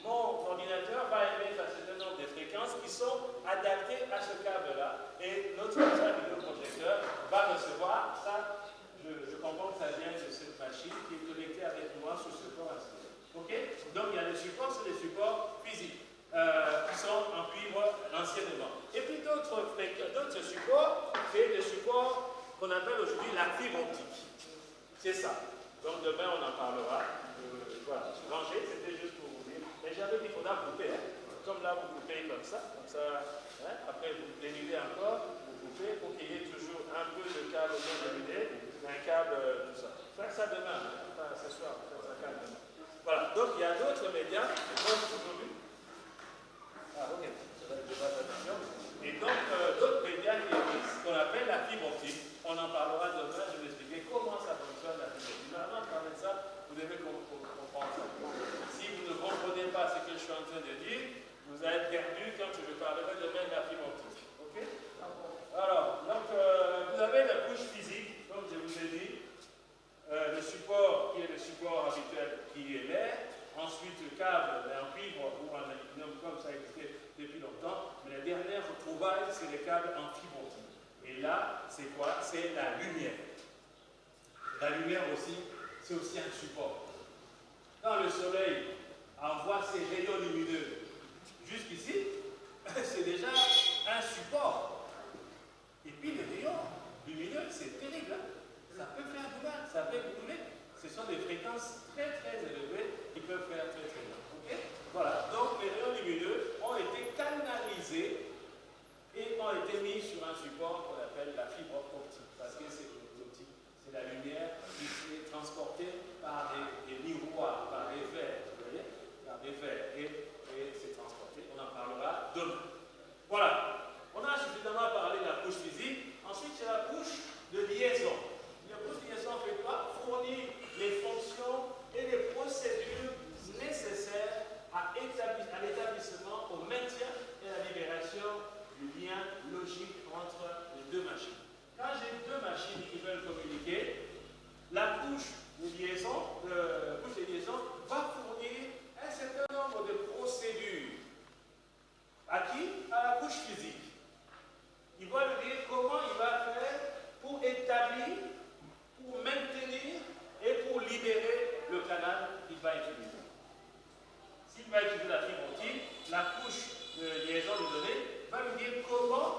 mon ordinateur va émettre un certain nombre de fréquences qui sont adaptées à ce câble-là. Et notre vidéoprojecteur va recevoir ça. Je comprends que ça vient de cette machine qui est connectée avec moi sur ce port. OK? Donc il y a des supports, c'est des supports physiques qui sont en cuivre anciennement. Et puis d'autres supports, c'est des supports qu'on appelle aujourd'hui la fibre optique. C'est ça. Donc demain on en parlera. Voilà, ranger, c'était juste pour vous dire. Mais j'avais dit qu'il faudra couper. Hein. Comme là, vous coupez comme ça. Hein. Après, vous dénudez encore, vous coupez pour qu'il y ait toujours un peu de câble bien dénudé, un câble, tout ça. Faites ça demain, pas ce soir, faites ça câble demain. Voilà, donc il y a d'autres médias, comme aujourd'hui. Ah, ok, ça va être débat d'attention. Et donc, d'autres médias qui existent, qu'on appelle la fibre optique. On en parlera demain, je vais expliquer comment ça fonctionne la fibre optique. Mais avant de parler de ça, vous devez comprendre ça. Si vous ne comprenez pas ce que je suis en train de dire, vous allez être perdu quand je parlerai demain de la fibre optique. Ok? Alors, donc, vous avez la couche physique, comme je vous ai dit, le support qui est le support habituel qui est l'air, ensuite le câble en cuivre ou en aluminium, comme ça existait depuis longtemps, mais la dernière trouvaille, c'est les câbles en fibre optique. Et là, c'est quoi? C'est la lumière. La lumière aussi, c'est aussi un support. Quand le soleil envoie ses rayons lumineux jusqu'ici, c'est déjà un support. Et puis les rayons lumineux, c'est terrible. Hein? Ça peut faire du mal, ça peut brûler. Ce sont des fréquences très très élevées qui peuvent faire très très mal. Okay? Voilà, donc les rayons lumineux ont été canalisés et ont été mis sur un support qu'on appelle la fibre optique. Parce que c'est l'optique, c'est la lumière qui est transportée par des miroirs, par des verres, vous voyez, par des verres, et c'est transporté. On en parlera demain. Voilà, on a suffisamment parlé de la couche physique. Ensuite, c'est la couche de liaison. La couche de liaison fait quoi? Fournir les fonctions et les procédures nécessaires à l'établissement, au maintien et à la libération du lien logique entre les deux machines. Quand j'ai deux machines qui veulent communiquer, la couche de liaison va fournir un certain nombre de procédures. À qui? À la couche physique. Il va lui dire comment il va faire pour établir, pour maintenir et pour libérer le canal qu'il va utiliser. S'il va utiliser la fibre optique, la couche de liaison de données va lui dire comment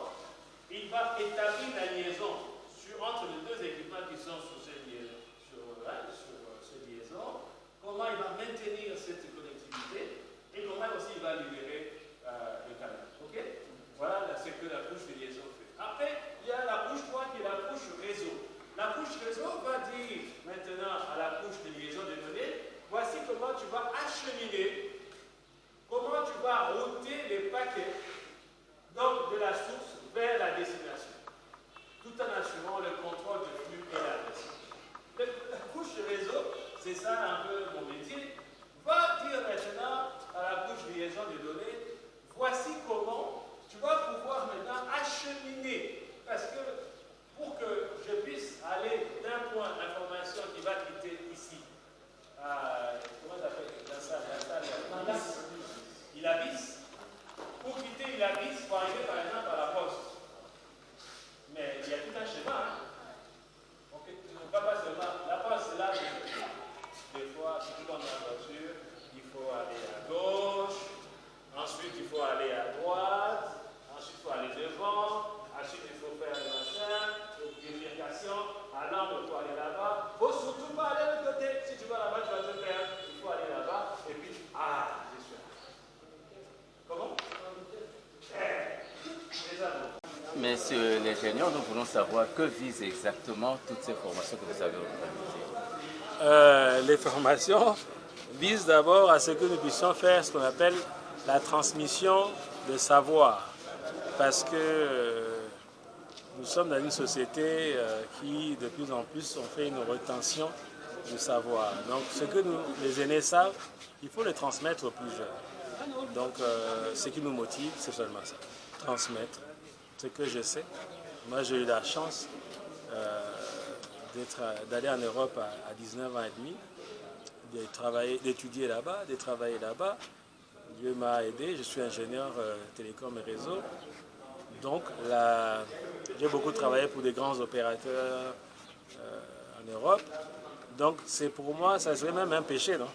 il va établir la liaison entre les deux équipements qui sont sur cette liaison, comment tu vas acheminer, comment tu vas router les paquets donc de la source vers la destination, tout en assurant le contrôle du flux et l'adresse. La couche réseau, c'est ça un peu mon métier, va dire maintenant à la couche liaison des données, voici comment tu vas pouvoir maintenant acheminer, parce que pour que je puisse aller d'un point d'information qui va quitter ici, comment ça s'appelle la salle Ilabis, pour quitter Ilabis, pour arriver par exemple à la poste. Mais il y a tout un schéma. Hein? Okay. Pas seulement, la poste c'est là, des fois, si tu prends la voiture, il faut aller à gauche, ensuite il faut aller à droite, ensuite il faut aller devant, ensuite il faut faire le machin, vérification, à l'angle pour aller là-bas. Il ne faut surtout pas aller de l'autre côté. Si tu vas là-bas, tu vas te faire, il faut aller là-bas, et puis, je suis là. Comment? Monsieur l'ingénieur, nous voulons savoir que visent exactement toutes ces formations que vous avez organisées. Les formations visent d'abord à ce que nous puissions faire ce qu'on appelle la transmission de savoir. Parce que nous sommes dans une société qui, de plus en plus, on fait une retention du savoir. Donc, ce que nous, les aînés savent, il faut le transmettre aux plus jeunes. Donc, ce qui nous motive, c'est seulement ça. Transmettre ce que je sais. Moi, j'ai eu la chance d'aller en Europe à 19 ans et demi, d'étudier là-bas, de travailler là-bas. Dieu m'a aidé, je suis ingénieur télécom et réseau. Donc, j'ai beaucoup travaillé pour des grands opérateurs en Europe. Donc, c'est pour moi, ça serait même un péché, non?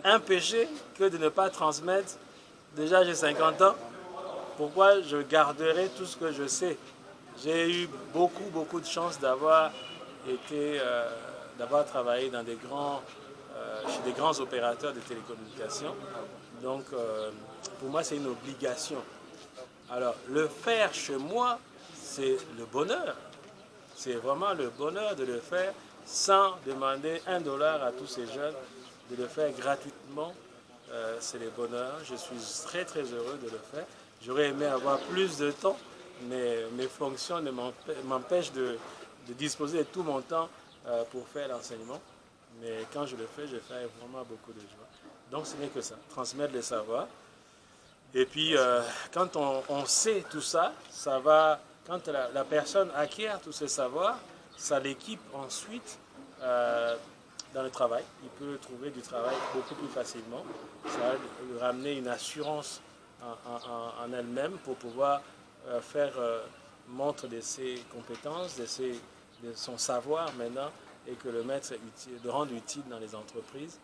Un péché que de ne pas transmettre. Déjà, j'ai 50 ans. Pourquoi je garderai tout ce que je sais? J'ai eu beaucoup de chance d'avoir travaillé dans chez des grands opérateurs de télécommunications. Donc, pour moi, c'est une obligation. Alors, le faire chez moi, c'est le bonheur. C'est vraiment le bonheur de le faire sans demander $1 à tous ces jeunes, de le faire gratuitement. C'est le bonheur. Je suis très heureux de le faire. J'aurais aimé avoir plus de temps, mais mes fonctions m'empêchent de disposer de tout mon temps pour faire l'enseignement. Mais quand je le fais vraiment beaucoup de joie. Donc ce n'est que ça, transmettre le savoir. Et puis quand on sait tout ça, ça va, quand la personne acquiert tous ces savoirs, ça l'équipe ensuite dans le travail. Il peut trouver du travail beaucoup plus facilement. Ça va lui ramener une assurance en elle-même pour pouvoir faire montre de ses compétences, de son savoir maintenant, et que le mettre de rendre utile dans les entreprises.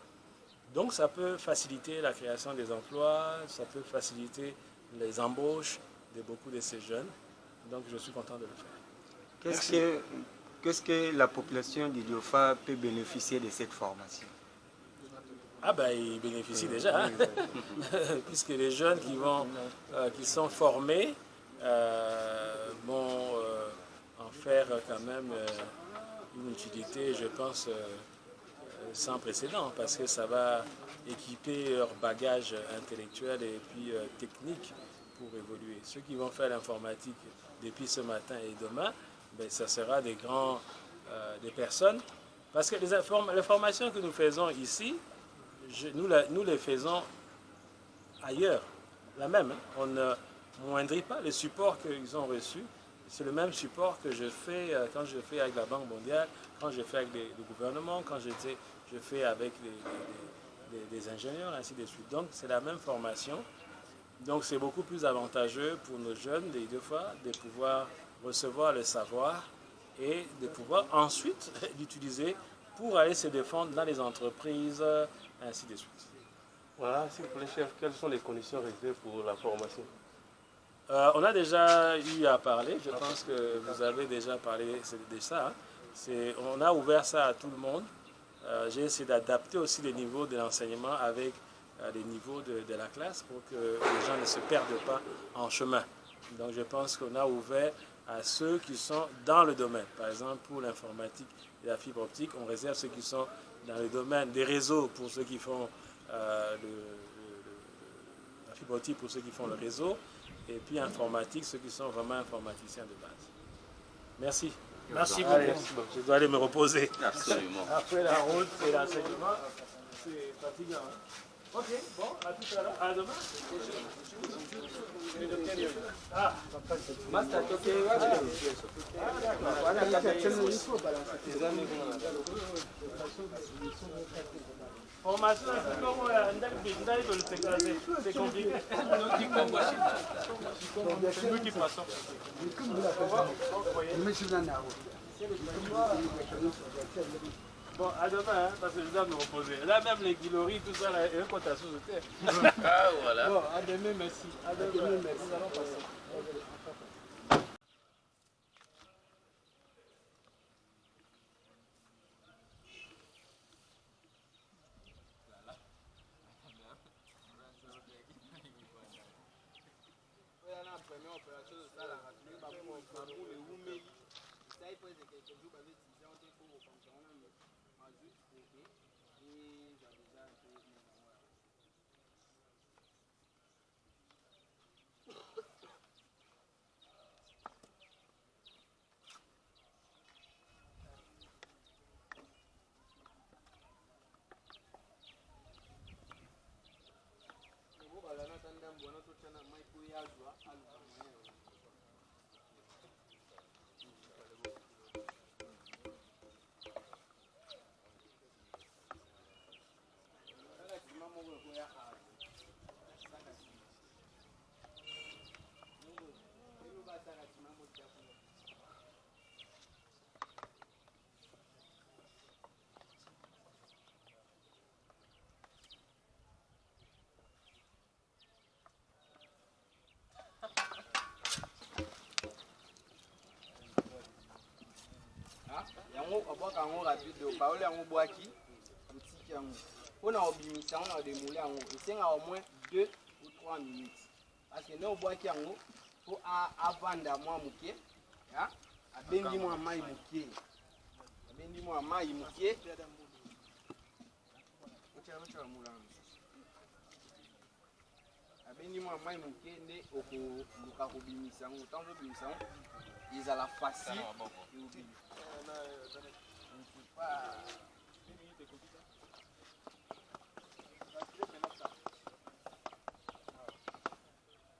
Donc ça peut faciliter la création des emplois, ça peut faciliter les embauches de beaucoup de ces jeunes. Donc je suis content de le faire. Qu'est-ce que la population d'Idiofa peut bénéficier de cette formation? Ils bénéficient déjà, hein? Puisque les jeunes qui sont formés vont en faire quand même une utilité, je pense, sans précédent, parce que ça va équiper leur bagage intellectuel et puis technique pour évoluer. Ceux qui vont faire l'informatique depuis ce matin et demain, ça sera des personnes, parce que les formations que nous faisons ici, nous les faisons ailleurs, la même. On ne moindrit pas les supports qu'ils ont reçus. C'est le même support que je fais quand je fais avec la Banque mondiale, quand je fais avec le gouvernement, quand je fais avec des ingénieurs, ainsi de suite. Donc c'est la même formation. Donc c'est beaucoup plus avantageux pour nos jeunes, des deux fois, de pouvoir recevoir le savoir et de pouvoir ensuite l'utiliser pour aller se défendre dans les entreprises, ainsi de suite. Voilà, s'il vous plaît, chef, quelles sont les conditions réservées pour la formation? On a déjà eu à parler, je pense que vous avez déjà parlé de ça. On a ouvert ça à tout le monde. J'ai essayé d'adapter aussi les niveaux de l'enseignement avec les niveaux de la classe pour que les gens ne se perdent pas en chemin. Donc je pense qu'on a ouvert à ceux qui sont dans le domaine. Par exemple, pour l'informatique et la fibre optique, on réserve ceux qui sont dans le domaine des réseaux pour ceux qui font la fibre optique pour ceux qui font le réseau, et puis informatique, ceux qui sont vraiment informaticiens de base. Merci. Merci Allez, beaucoup. je dois aller me reposer. Absolument. Après la route et l'enseignement, c'est fatigant. Hein? Ok, bon, à tout à l'heure. À demain. Ah, formation, c'est compliqué. C'est nous qui passons. Bon, à demain, hein, parce que je dois me reposer. Là, même les guilories, tout ça, là, et un compte à sous-jeter. Ah, voilà. Bon, à demain, merci. À demain, merci. Nous allons passer. yango abwaka yango rapide baole yango bwaki boutique yango mpona obimisa yango na demole yango esenga au moins 2 ou 3 minutes parce que nde obwaki yango mpo avanda mwa moke abendi mwa mai moke abendi mwa mai moke nde okoluka kobimisa yango ntango obimisa yango ezala facile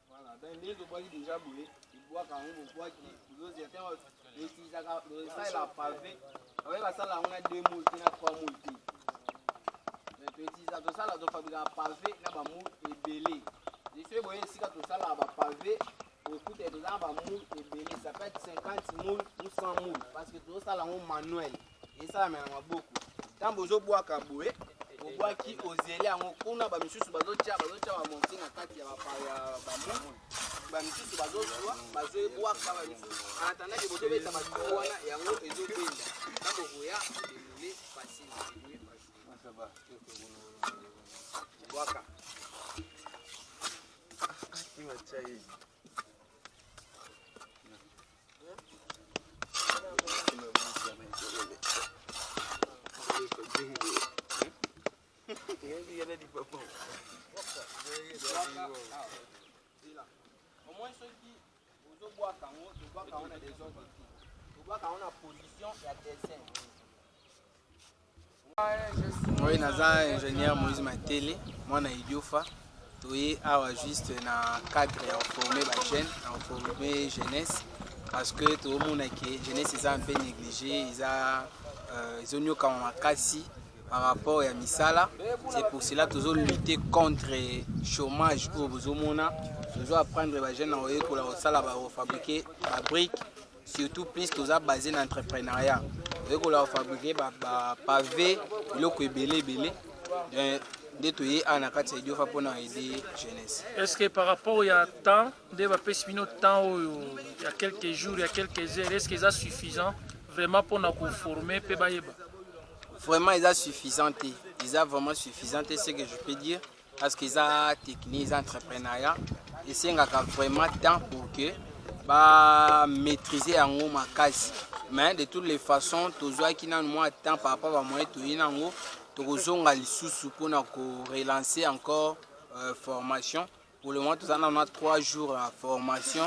voilà donc les obwaki déjà boulé ibwaka yango bobwaki osalela pavé oye basala yango na 2 moule te na 3 moule te mais tosala tofabrikaka pavé na bamoule ebele soki boye esika tosalaka bapavé écoute, nous avons un moule et ça peut être 50 moules ou 100 moules parce que tout ça là on manuel et ça mène beaucoup. Tant que vous bois kaboué, vous bois qui osez là on kuna ba misusu bazo tia ba monter na kati ya ba moule. Ba misusu bazo bois ka ba misusu. En attendant que vous devez ça ba wana et yango ezo benda. Tant que vous ya dérouler facile. Ça va. Bois ka. Qui va tirer? Au moins ceux qui vous boivent quand on a des autres vous boivent quand on a position et dessin. Oui, naza ingénieur Moïse Matele, moi na Idiofa. Toye awa juste na cadre ya former ba jeune, en former jeunesse parce que tout le monde est jeunesse est un peu négligé, ils ont eu quand makasi par rapport à misala. C'est pour cela que nous allons lutter contre le chômage au Bozomona. Nous allons apprendre les jeunes pour la salle à fabriquer la brique, surtout plus nous allons baser l'entrepreneuriat. Nous allons fabriquer des pavés, belé. Est-ce que par rapport au temps, il y a quelques jours, il y a quelques heures, est-ce que c'est suffisant vraiment pour nous former? Vraiment, ils sont suffisants. Ils sont vraiment suffisants, c'est ce que je peux dire. Parce qu'ils ont technique, ils ont entrepreneuriat. Et c'est vraiment temps pour que maîtriser en haut ma case. mais de toutes les façons tozwaki nanu mwa temps par rapport à moyen toyi nango tokozonga lisusu mpona korelancer encore formation. Pour le moment, nous avons 3 jours à formation,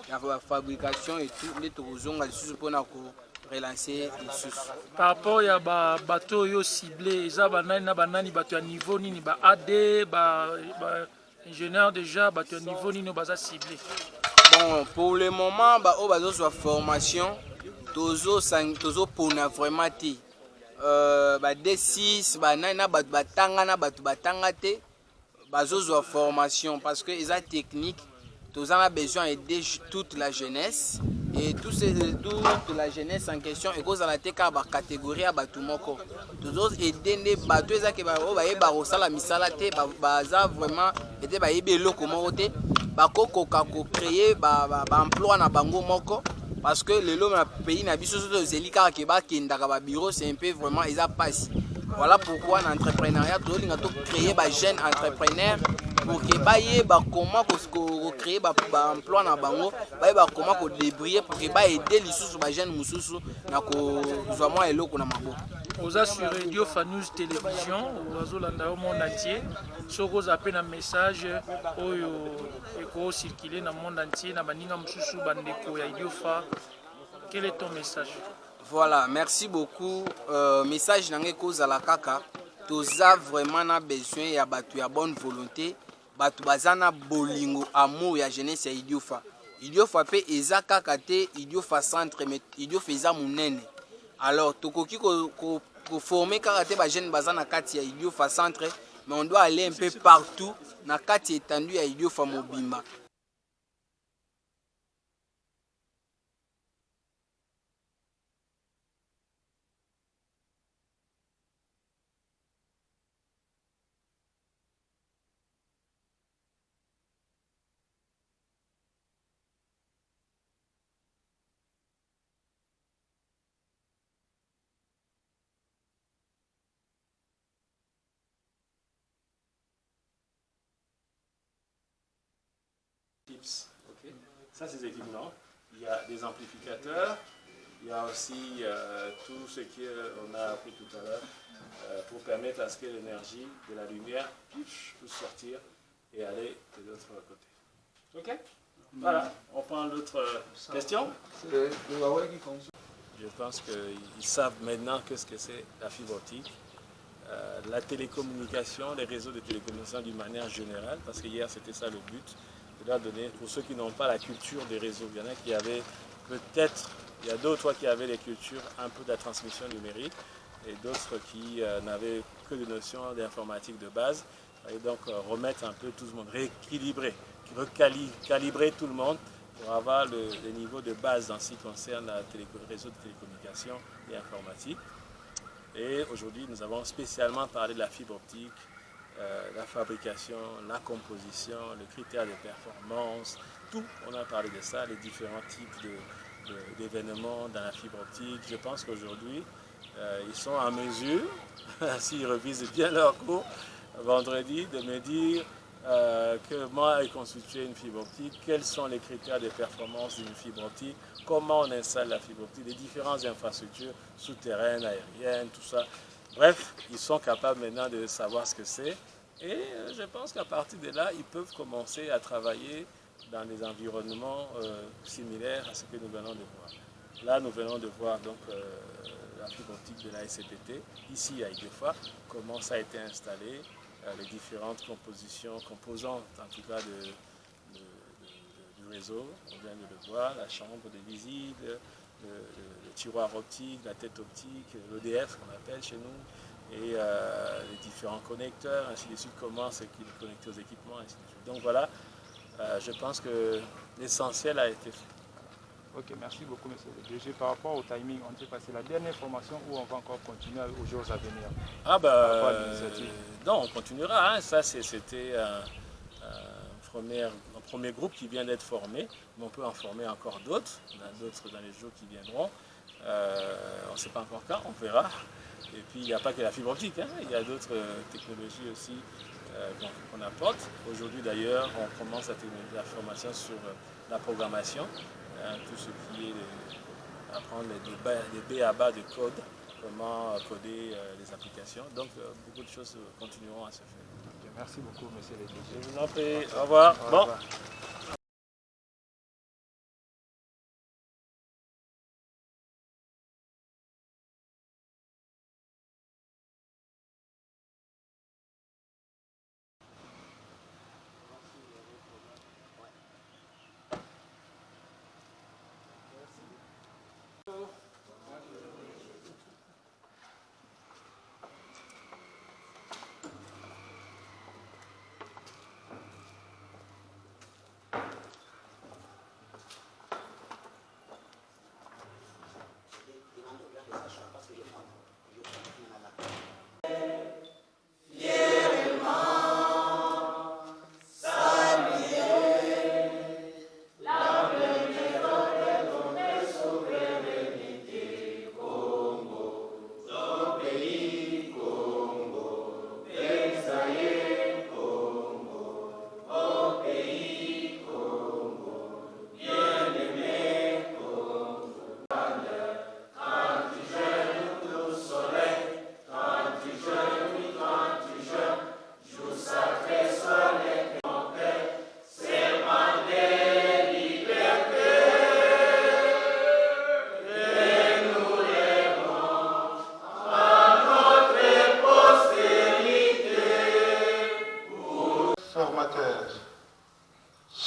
la fabrication et tout. Nous avons relancer les sous. Par rapport à bateau yo ciblé, ils ont bateau à niveau ni ba AD, ingénieur déjà bateau à niveau ni baza ciblé. Bon, pour le moment, au bateau sur formation, tozo pona vraiment ti. D6, na batanga na batanga te. Bazo formation parce que ils ont technique, tous ont besoin d'aider toute la jeunesse et toute la jeunesse en question et cause à la catégorie à batumoko. Tous aider les bateaux qui ba la misala te baza vraiment était ba yebelo comment ote ba koko créer ba emploi na bango moko parce que le pays na biso so zelika ke ba kindaka ba bureau c'est un peu vraiment ils a passé. Voilà pourquoi l'entrepreneuriat, nous avons créé des jeunes entrepreneurs pour que comment créer des emplois dans bango, comment débrouiller pour aider les jeunes mususu na ko vraiment eloko na mabo. Aux sur Radio Fanus Télévision, aux Olanda au monde entier, sur vos appels un message au circuler dans le monde entier, na baninga mususu bandeko ya Idiofa. Quel est ton message? Voilà, merci beaucoup. Message dans cause à la kaka, tous a vraiment besoin ya batu ya bonne volonté, batu bazana bolingo amour ya jeunesse ya Idiofa. Idiofa pe eza kaka te, Idiofa centre mais Idiofa eza munene. Alors tokoki ko former kaka te ba jeune bazana kati ya Idiofa centre, mais on doit aller un peu partout na kati étendue ya Idiofa mobimba. Okay. Ça, c'est des équipements. Il y a des amplificateurs, il y a aussi tout ce qu'on a appris tout à l'heure pour permettre à ce que l'énergie de la lumière puisse sortir et aller de l'autre côté. Ok? Voilà, on prend l'autre question. Je pense qu'ils savent maintenant ce que c'est la fibre optique. La télécommunication, les réseaux de télécommunication d'une manière générale, parce que hier c'était ça le but. Donner pour ceux qui n'ont pas la culture des réseaux. Il y en a qui avaient peut-être, il y a d'autres qui avaient les cultures un peu de la transmission numérique et d'autres qui n'avaient que des notions d'informatique de base. Et donc remettre un peu tout le monde, rééquilibrer, recalibrer tout le monde pour avoir le niveau de base en ce qui concerne les réseaux de télécommunication et informatique. Et aujourd'hui, nous avons spécialement parlé de la fibre optique, la fabrication, la composition, le critère de performance, tout, on a parlé de ça, les différents types d'événements dans la fibre optique. Je pense qu'aujourd'hui, ils sont en mesure, s'ils revisent bien leur cours, vendredi, de me dire comment est constituée une fibre optique, quels sont les critères de performance d'une fibre optique, comment on installe la fibre optique, les différentes infrastructures souterraines, aériennes, tout ça. Bref, ils sont capables maintenant de savoir ce que c'est et je pense qu'à partir de là, ils peuvent commencer à travailler dans des environnements similaires à ce que nous venons de voir. Là, nous venons de voir donc, la fibre optique de la SCPT, ici à Idiofa, comment ça a été installé, les différentes composantes en tout cas du réseau, on vient de le voir, la chambre de visite, le tiroir optique, la tête optique, l'EDF qu'on appelle chez nous, et les différents connecteurs, ainsi de suite, comment c'est qu'il est connecté aux équipements, ainsi de suite. Donc voilà, je pense que l'essentiel a été fait. Ok, merci beaucoup, monsieur le DG. Par rapport au timing, on s'est passé la dernière formation ou on va encore continuer aux jours à venir? Ah bah, non, on continuera. Hein. Ça, c'était un premier groupe qui vient d'être formé, mais on peut en former encore d'autres, d'autres dans les jours qui viendront. On ne sait pas encore quand, on verra. Et puis, il n'y a pas que la fibre optique, hein. Il y a d'autres technologies aussi qu'on apporte. Aujourd'hui, d'ailleurs, on commence la formation sur la programmation, hein, tout ce qui est apprendre les B à bas de code, comment coder les applications. Donc beaucoup de choses continueront à se faire. Okay, merci beaucoup, monsieur le DG. Je vous en prie. Au revoir. Au Bon. revoir.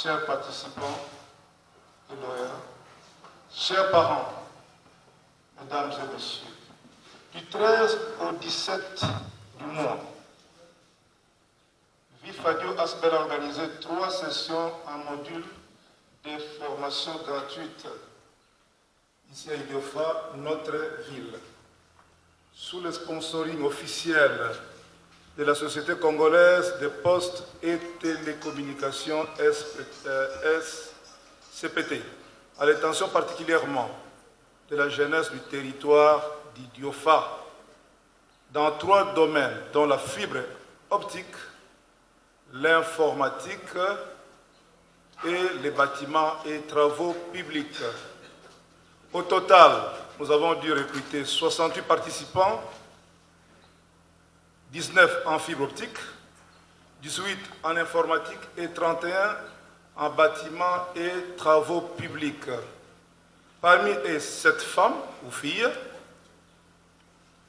Chers participants et lauréats, chers parents, mesdames et messieurs, du 13 au 17 du mois, Vifadio Asbel a organisé 3 sessions en module de formation gratuite ici à Idiofa, notre ville, sous le sponsoring officiel de la Société congolaise des postes et télécommunications SCPT, à l'attention particulièrement de la jeunesse du territoire d'Idiofa, dans 3 domaines, dont la fibre optique, l'informatique et les bâtiments et travaux publics. Au total, nous avons dû recruter 68 participants, 19 en fibre optique, 18 en informatique et 31 en bâtiments et travaux publics. Parmi eux, 7 femmes ou filles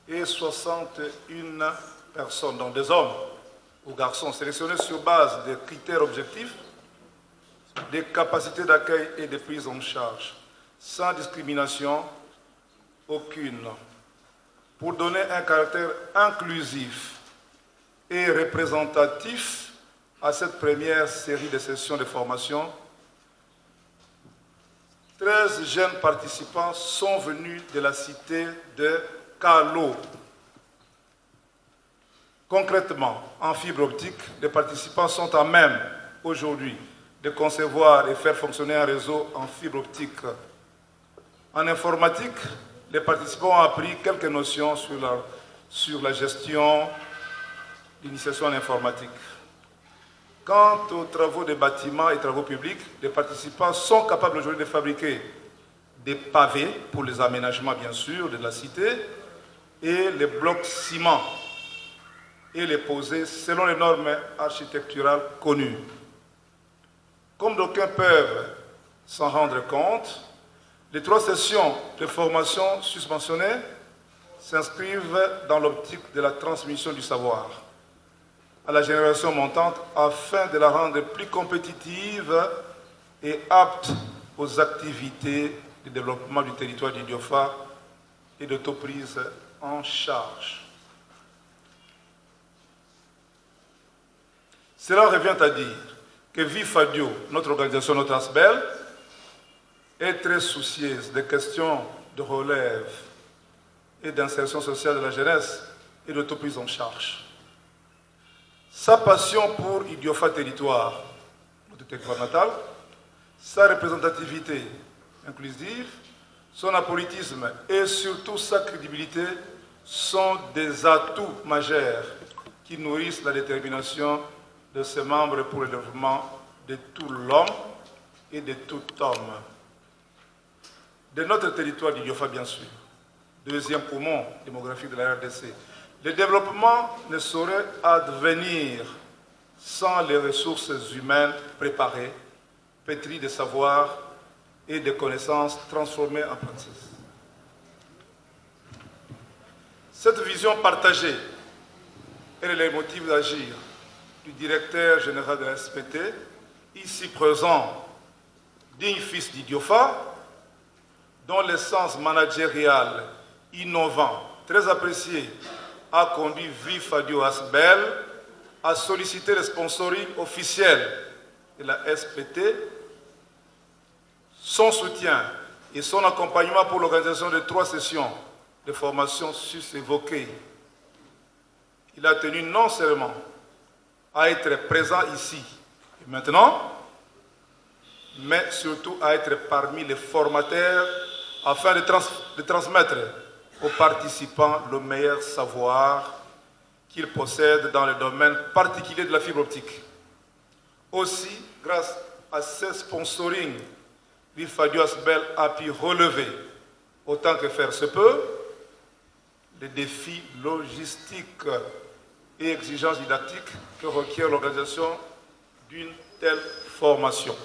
et 61 personnes, dont des hommes ou garçons, sélectionnés sur base de critères objectifs, des capacités d'accueil et de prise en charge, sans discrimination aucune, pour donner un caractère inclusif et représentatif à cette première série de sessions de formation. 13 jeunes participants sont venus de la cité de Kalo. Concrètement, en fibre optique, les participants sont à même aujourd'hui de concevoir et faire fonctionner un réseau en fibre optique. En informatique, les participants ont appris quelques notions sur la gestion, l'initiation en informatique. Quant aux travaux de bâtiments et travaux publics, les participants sont capables aujourd'hui de fabriquer des pavés pour les aménagements, bien sûr, de la cité, et les blocs ciment, et les poser selon les normes architecturales connues. Comme d'aucuns peuvent s'en rendre compte, les 3 sessions de formation suspensionnées s'inscrivent dans l'optique de la transmission du savoir à la génération montante afin de la rendre plus compétitive et apte aux activités de développement du territoire d'Idiofa et d'autoprise en charge. Cela revient à dire que Vifadio, notre organisation, notre ASBEL, est très soucieuse des questions de relève et d'insertion sociale de la jeunesse et d'autoprise en charge. Sa passion pour Idiofa territoire, notre territoire natal, sa représentativité inclusive, son apolitisme et surtout sa crédibilité sont des atouts majeurs qui nourrissent la détermination de ses membres pour le développement de tout l'homme et de tout homme. de notre territoire d'Idiofa, bien sûr, deuxième poumon démographique de la RDC. Le développement ne saurait advenir sans les ressources humaines préparées, pétries de savoir et de connaissances transformées en pratique. Cette vision partagée est le motif d'agir du directeur général de la SPT, ici présent, digne fils d'Idiofa, dont l'essence managériale innovant, très apprécié, a conduit Vifadio Asbel à solliciter le sponsoring officiel de la SPT, son soutien et son accompagnement pour l'organisation de 3 sessions de formation sus-évoquées. Il a tenu non seulement à être présent ici et maintenant, mais surtout à être parmi les formateurs afin de transmettre aux participants le meilleur savoir qu'ils possèdent dans le domaine particulier de la fibre optique. Aussi, grâce à ce sponsoring, Vifadio Asbel a pu relever, autant que faire se peut, les défis logistiques et exigences didactiques que requiert l'organisation d'une telle formation.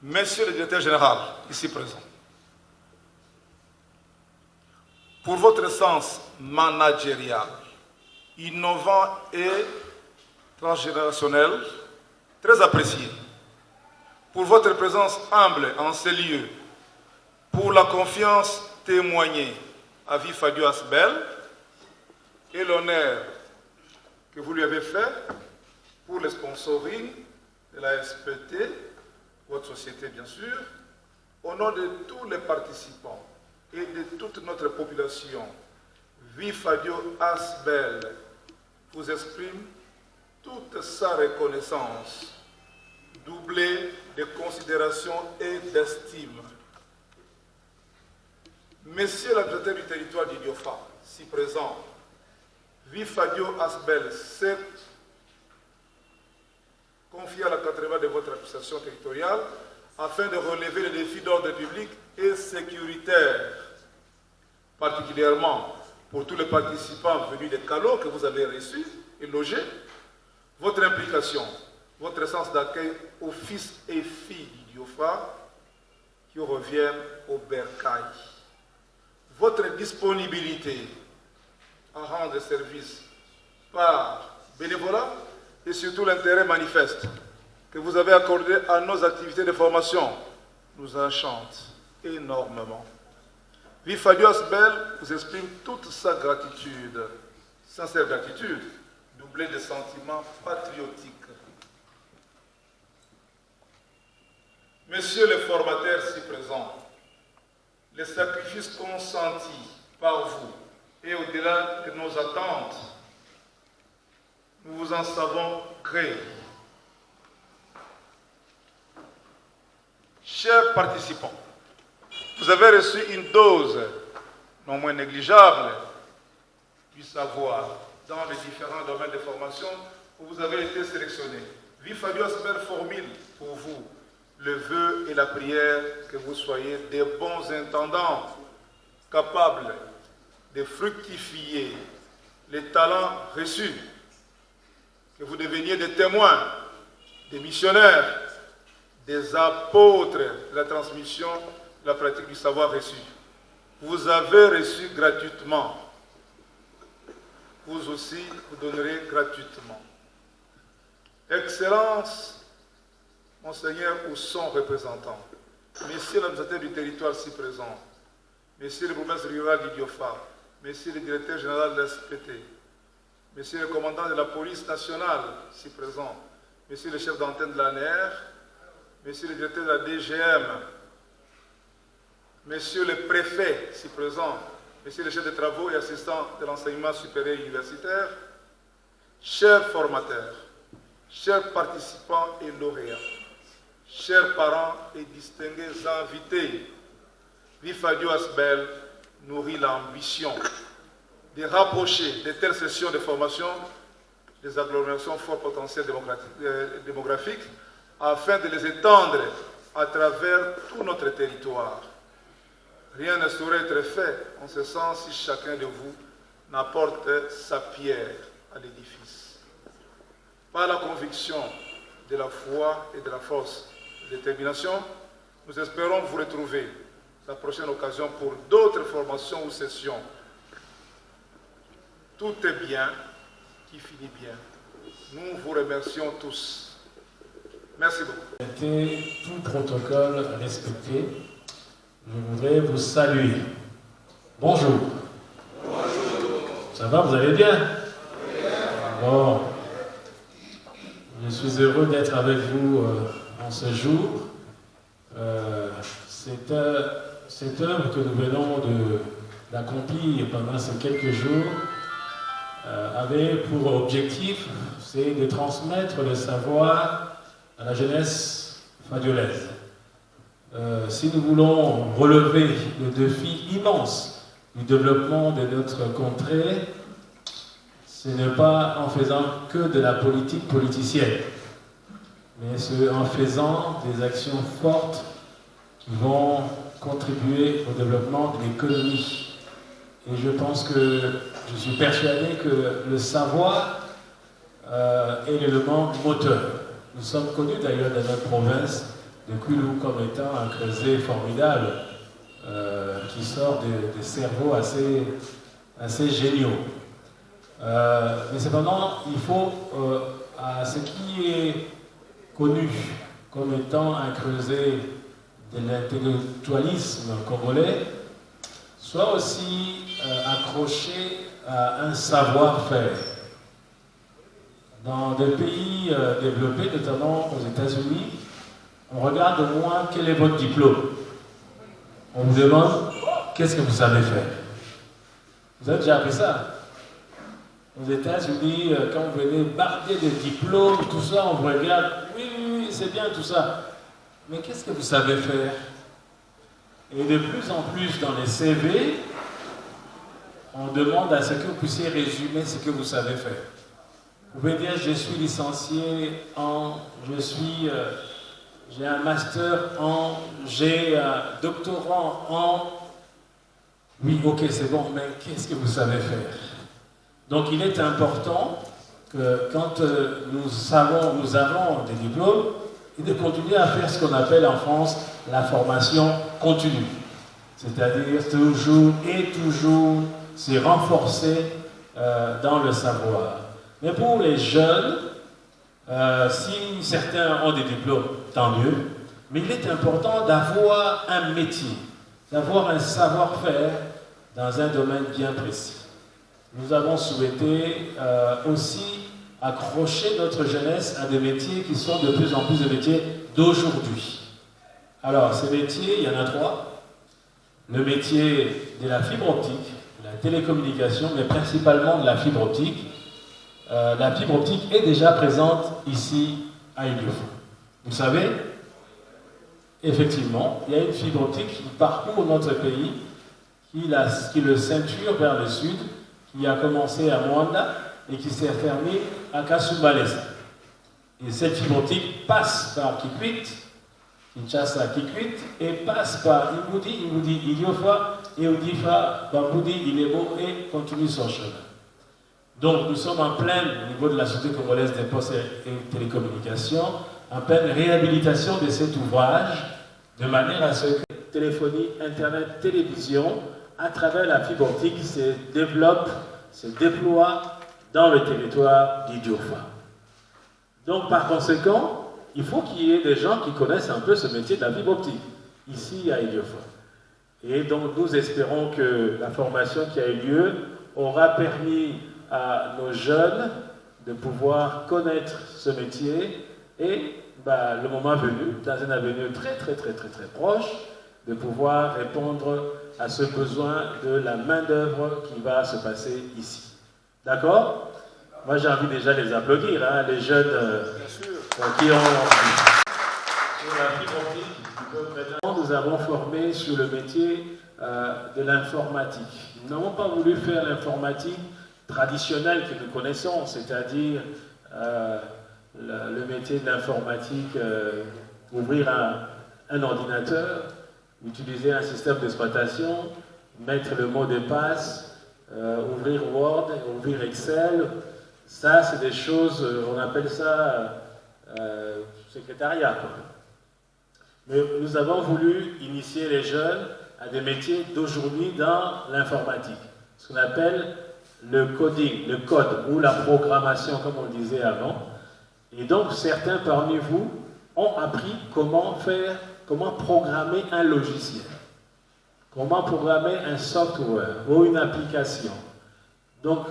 Monsieur le directeur général, ici présent, pour votre sens managérial, innovant et transgénérationnel, très apprécié, pour votre présence humble en ces lieux, pour la confiance témoignée à Vifadio Asbel et l'honneur que vous lui avez fait pour le sponsoring de la SPT, votre société bien sûr, au nom de tous les participants et de toute notre population, Vifadio Asbel vous exprime toute sa reconnaissance, doublée de considération et d'estime. Messieurs l'administrateur du territoire d'Idiofa, si présent, Vifadio Asbel s'est confié à la cadre de votre administration territoriale afin de relever les défis d'ordre public et sécuritaire, particulièrement pour tous les participants venus des calots que vous avez reçus et logés. Votre implication, votre sens d'accueil aux fils et filles d'Idiofa qui reviennent au bercail, votre disponibilité à rendre service par bénévolat et surtout l'intérêt manifeste que vous avez accordé à nos activités de formation nous enchante énormément. Vifadio Asbel vous exprime toute sa gratitude, sincère gratitude, doublée de sentiments patriotiques. Messieurs les formateurs si présents, les sacrifices consentis par vous et au-delà de nos attentes, nous vous en savons gré. Chers participants, vous avez reçu une dose non moins négligeable du savoir dans les différents domaines de formation où vous avez été sélectionnés. Vifadio Asbel formule pour vous le vœu et la prière que vous soyez des bons intendants capables de fructifier les talents reçus, que vous deveniez des témoins, des missionnaires, des apôtres de la transmission de la pratique du savoir reçu. Vous avez reçu gratuitement. Vous aussi, vous donnerez gratuitement. Excellence, Monseigneur ou son représentant, Messieurs l'administrateur du territoire si présent, Messieurs le bourgmestre rural d'Idiofa, Messieurs le directeur général de la SPT, Messieurs le commandant de la police nationale si présent, Messieurs le chef d'antenne de l'ANR, Messieurs le directeur de la DGM, Messieurs le préfet si présent, Messieurs les chefs de travaux et assistants de l'enseignement supérieur et universitaire, chers formateurs, chers participants et lauréats, chers parents et distingués invités, Vifadio Asbel nourrit l'ambition de rapprocher de telles sessions de formation des agglomérations fort potentiel démographique afin de les étendre à travers tout notre territoire. Rien ne saurait être fait en ce sens si chacun de vous n'apporte sa pierre à l'édifice. Par la conviction de la foi et de la force de détermination, nous espérons vous retrouver la prochaine occasion pour d'autres formations ou sessions. Tout est bien qui finit bien. Nous vous remercions tous. Merci beaucoup. C'était tout protocole respecté. Je voudrais vous saluer. Bonjour. Bonjour. Ça va, vous allez bien? Bon. Je suis heureux d'être avec vous en ce jour. Cette œuvre que nous venons d'accomplir pendant ces quelques jours avait pour objectif, c'est de transmettre le savoir à la jeunesse fadiolaise. Si nous voulons relever le défi immense du développement de notre contrée, ce n'est pas en faisant que de la politique politicienne, mais c'est en faisant des actions fortes qui vont contribuer au développement de l'économie. Et je pense que, je suis persuadé que le savoir est l'élément moteur. Nous sommes connus d'ailleurs dans notre province de Kwilu comme étant un creuset formidable qui sort des cerveaux assez géniaux. Mais cependant, il faut, à ce qui est connu comme étant un creuset de l'intellectualisme congolais, soit aussi accroché à un savoir-faire. Dans des pays développés, notamment aux États-Unis, on regarde au moins quel est votre diplôme. On vous demande qu'est-ce que vous savez faire. Vous avez déjà appris ça? Aux États-Unis, quand vous venez barder des diplômes, tout ça, on vous regarde, oui, c'est bien tout ça. Mais qu'est-ce que vous savez faire? Et de plus en plus dans les CV, on demande à ce que vous puissiez résumer ce que vous savez faire. Vous pouvez dire, je suis licencié en, j'ai un master en, j'ai un doctorat en... Oui, ok, c'est bon, mais qu'est-ce que vous savez faire? Donc il est important que quand nous avons des diplômes, et de continuer à faire ce qu'on appelle en France la formation continue. C'est-à-dire toujours se renforcer dans le savoir. Mais pour les jeunes, si certains ont des diplômes, tant mieux, mais il est important d'avoir un métier, d'avoir un savoir-faire dans un domaine bien précis. Nous avons souhaité aussi accrocher notre jeunesse à des métiers qui sont de plus en plus des métiers d'aujourd'hui. Alors, ces métiers, il y en a 3. Le métier de la fibre optique, de la télécommunication, mais principalement de la fibre optique. La fibre optique est déjà présente ici à Idiofa. Vous savez, effectivement, il y a une fibre optique qui parcourt notre pays, qui le ceinture vers le sud, qui a commencé à Mwanda et qui s'est fermée à Kasumbalesa. Et cette fibre optique passe par Kikwit, Kinshasa Kikwit, et passe par Iboudi, Idiofa, et Oudifa, Bamboudi, Ilebo, et continue son chemin. Donc nous sommes en plein, au niveau de la Société congolaise des postes et télécommunications, en pleine réhabilitation de cet ouvrage, de manière à ce que téléphonie, internet, télévision, à travers la fibre optique, se développe, se déploie dans le territoire d'Idiofa. Donc par conséquent, il faut qu'il y ait des gens qui connaissent un peu ce métier de la fibre optique, ici à Idiofa. Et donc nous espérons que la formation qui a eu lieu aura permis à nos jeunes de pouvoir connaître ce métier et le moment venu, dans un avenir très proche, de pouvoir répondre à ce besoin de la main-d'œuvre qui va se passer ici. D'accord? Moi j'ai envie déjà de les applaudir, hein, les jeunes qui ont sur la fibre optique. Nous avons formé sur le métier de l'informatique. Nous n'avons pas voulu faire l'informatique traditionnelle que nous connaissons, c'est-à-dire le métier de l'informatique, ouvrir un ordinateur, utiliser un système d'exploitation, mettre le mot de passe, ouvrir Word, ouvrir Excel. Ça, c'est des choses, on appelle ça secrétariat. Mais nous avons voulu initier les jeunes à des métiers d'aujourd'hui dans l'informatique. Ce qu'on appelle le coding, le code ou la programmation, comme on disait avant. Et donc, certains parmi vous ont appris comment programmer un logiciel, comment programmer un software ou une application. Donc,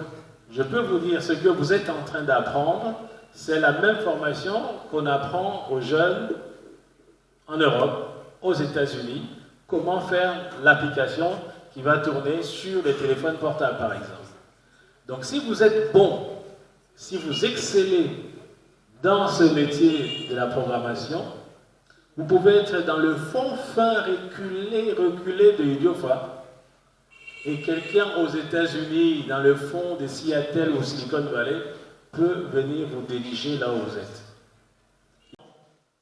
je peux vous dire, ce que vous êtes en train d'apprendre, c'est la même formation qu'on apprend aux jeunes en Europe, aux États-Unis, comment faire l'application qui va tourner sur les téléphones portables, par exemple. Donc, si vous êtes bon, si vous excellez dans ce métier de la programmation, vous pouvez être dans le fond fin reculé de Idiofa, et quelqu'un aux États-Unis, dans le fond de Seattle ou Silicon Valley, peut venir vous diriger là où vous êtes.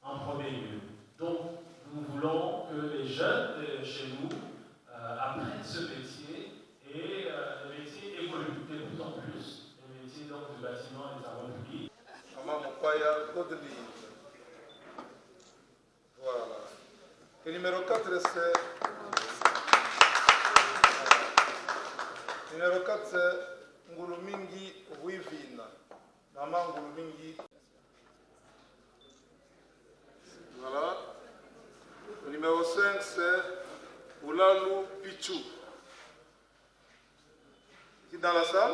En premier lieu. Donc, nous voulons que les jeunes chez nous apprennent ce métier et le métier évolue de plus en plus. Le métier donc, du bâtiment et des travaux publics. Voilà. Le numéro 4, c'est... Numéro 4, c'est Ngulumingi Wivina. Maman Ngulumingi. Voilà. Le numéro 5, c'est Oulalu Pichou. Qui est dans la salle?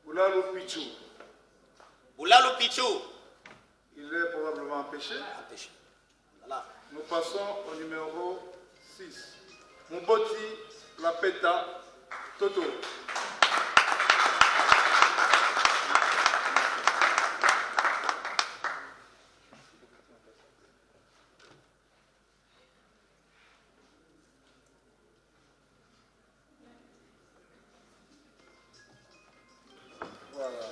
Oulalu Pichou. Oulalu Pichou. Il est probablement empêché. Voilà. Nous passons au numéro 6. Muboti Lapeta Toto. Voilà.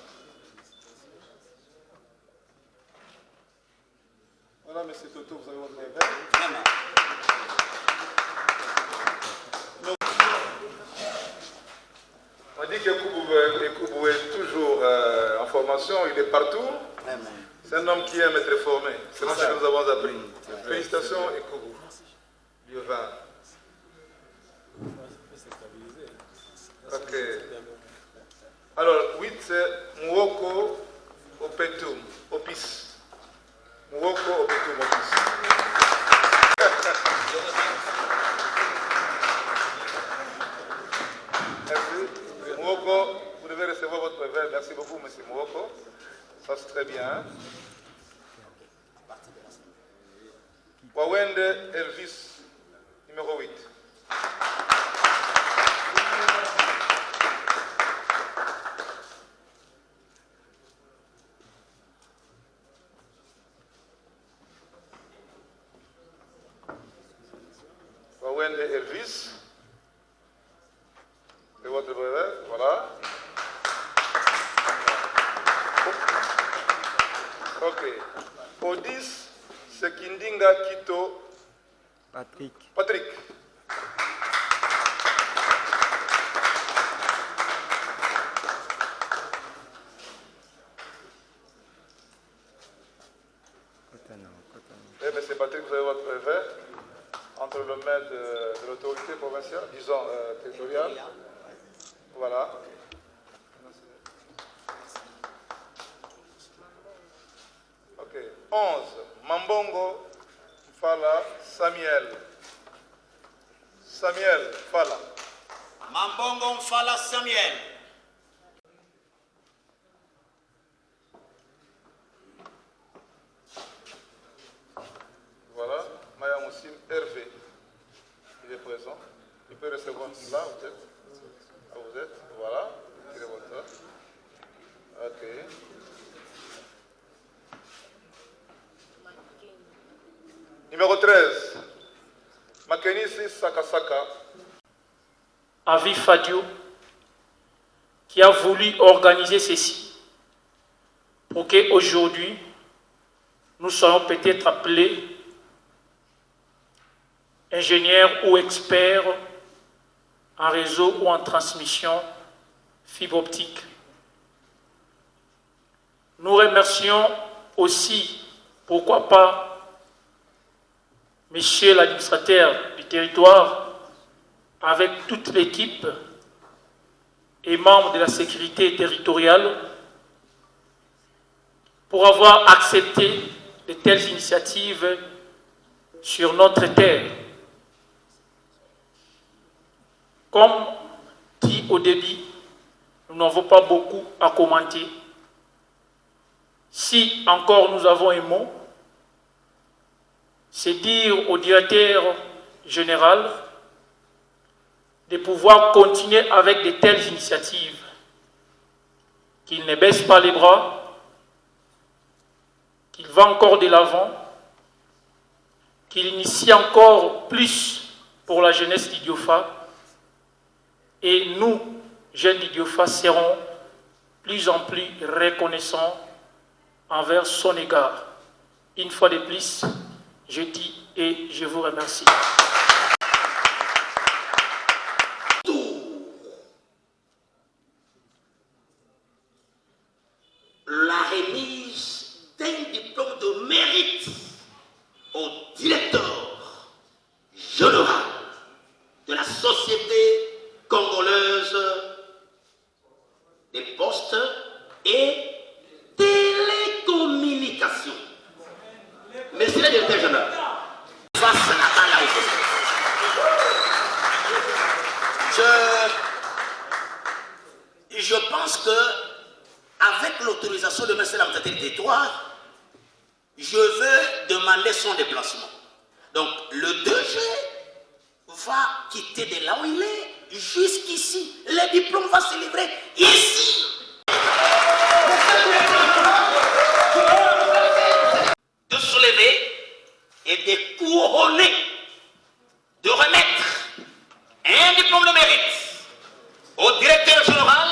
Voilà, monsieur Toto, vous avez votre réveil. On dit que Koubou est toujours en formation, il est partout. C'est un homme qui aime être formé. C'est ce que nous avons appris. Félicitations et Koubou. Dieu va. Ok. Alors, 8, c'est Mwoko Opetum, Opis. Mwoko Opetum, Opis. Merci. Mwoko, vous devez recevoir votre brevet. Merci beaucoup, monsieur Mwoko. Ça, c'est très bien. Wawende Elvis, numéro 8. Wawende Elvis. Et votre brevet, voilà. Ok. Pour 10, c'est Kindinga Kito. Patrick. Patrick. Eh bien, c'est Patrick, vous avez votre brevet entre le maître de l'autorité provinciale, disons territoriale. Voilà. Ok. 11. Mambongo Fala Samuel. Samuel Fala. Mambongo Fala Samuel. Voilà. Maya Moussim Hervé. Il est présent. Il peut recevoir là, vous êtes. Ah, vous êtes. Voilà. Tirez votre. Ok. Numéro 13. Makenisi Sakasaka. Avi Fadio, qui a voulu organiser ceci pour qu'aujourd'hui, nous soyons peut-être appelés ingénieurs ou experts en réseau ou en transmission fibre optique. Nous remercions aussi, pourquoi pas, Monsieur l'administrateur du territoire, avec toute l'équipe et membres de la sécurité territoriale, pour avoir accepté de telles initiatives sur notre terre. Comme dit au début, nous n'avons pas beaucoup à commenter. Si encore nous avons un mot, c'est dire au directeur général de pouvoir continuer avec de telles initiatives, qu'il ne baisse pas les bras, qu'il va encore de l'avant, qu'il initie encore plus pour la jeunesse d'Idiofa, et nous, jeunes d'Idiofa, serons plus en plus reconnaissants envers son égard. Une fois de plus, je dis et je vous remercie. La remise d'un diplôme de mérite au directeur général de la Société congolaise des postes et télécommunications. Monsieur le directeur général, face à la balle je pense que avec l'autorisation de monsieur l'administrateur du territoire, je veux demander son déplacement. Donc le 2G va quitter de là où il est jusqu'ici. Le diplôme va se livrer ici. De soulever et de couronner, de remettre un diplôme de mérite au directeur général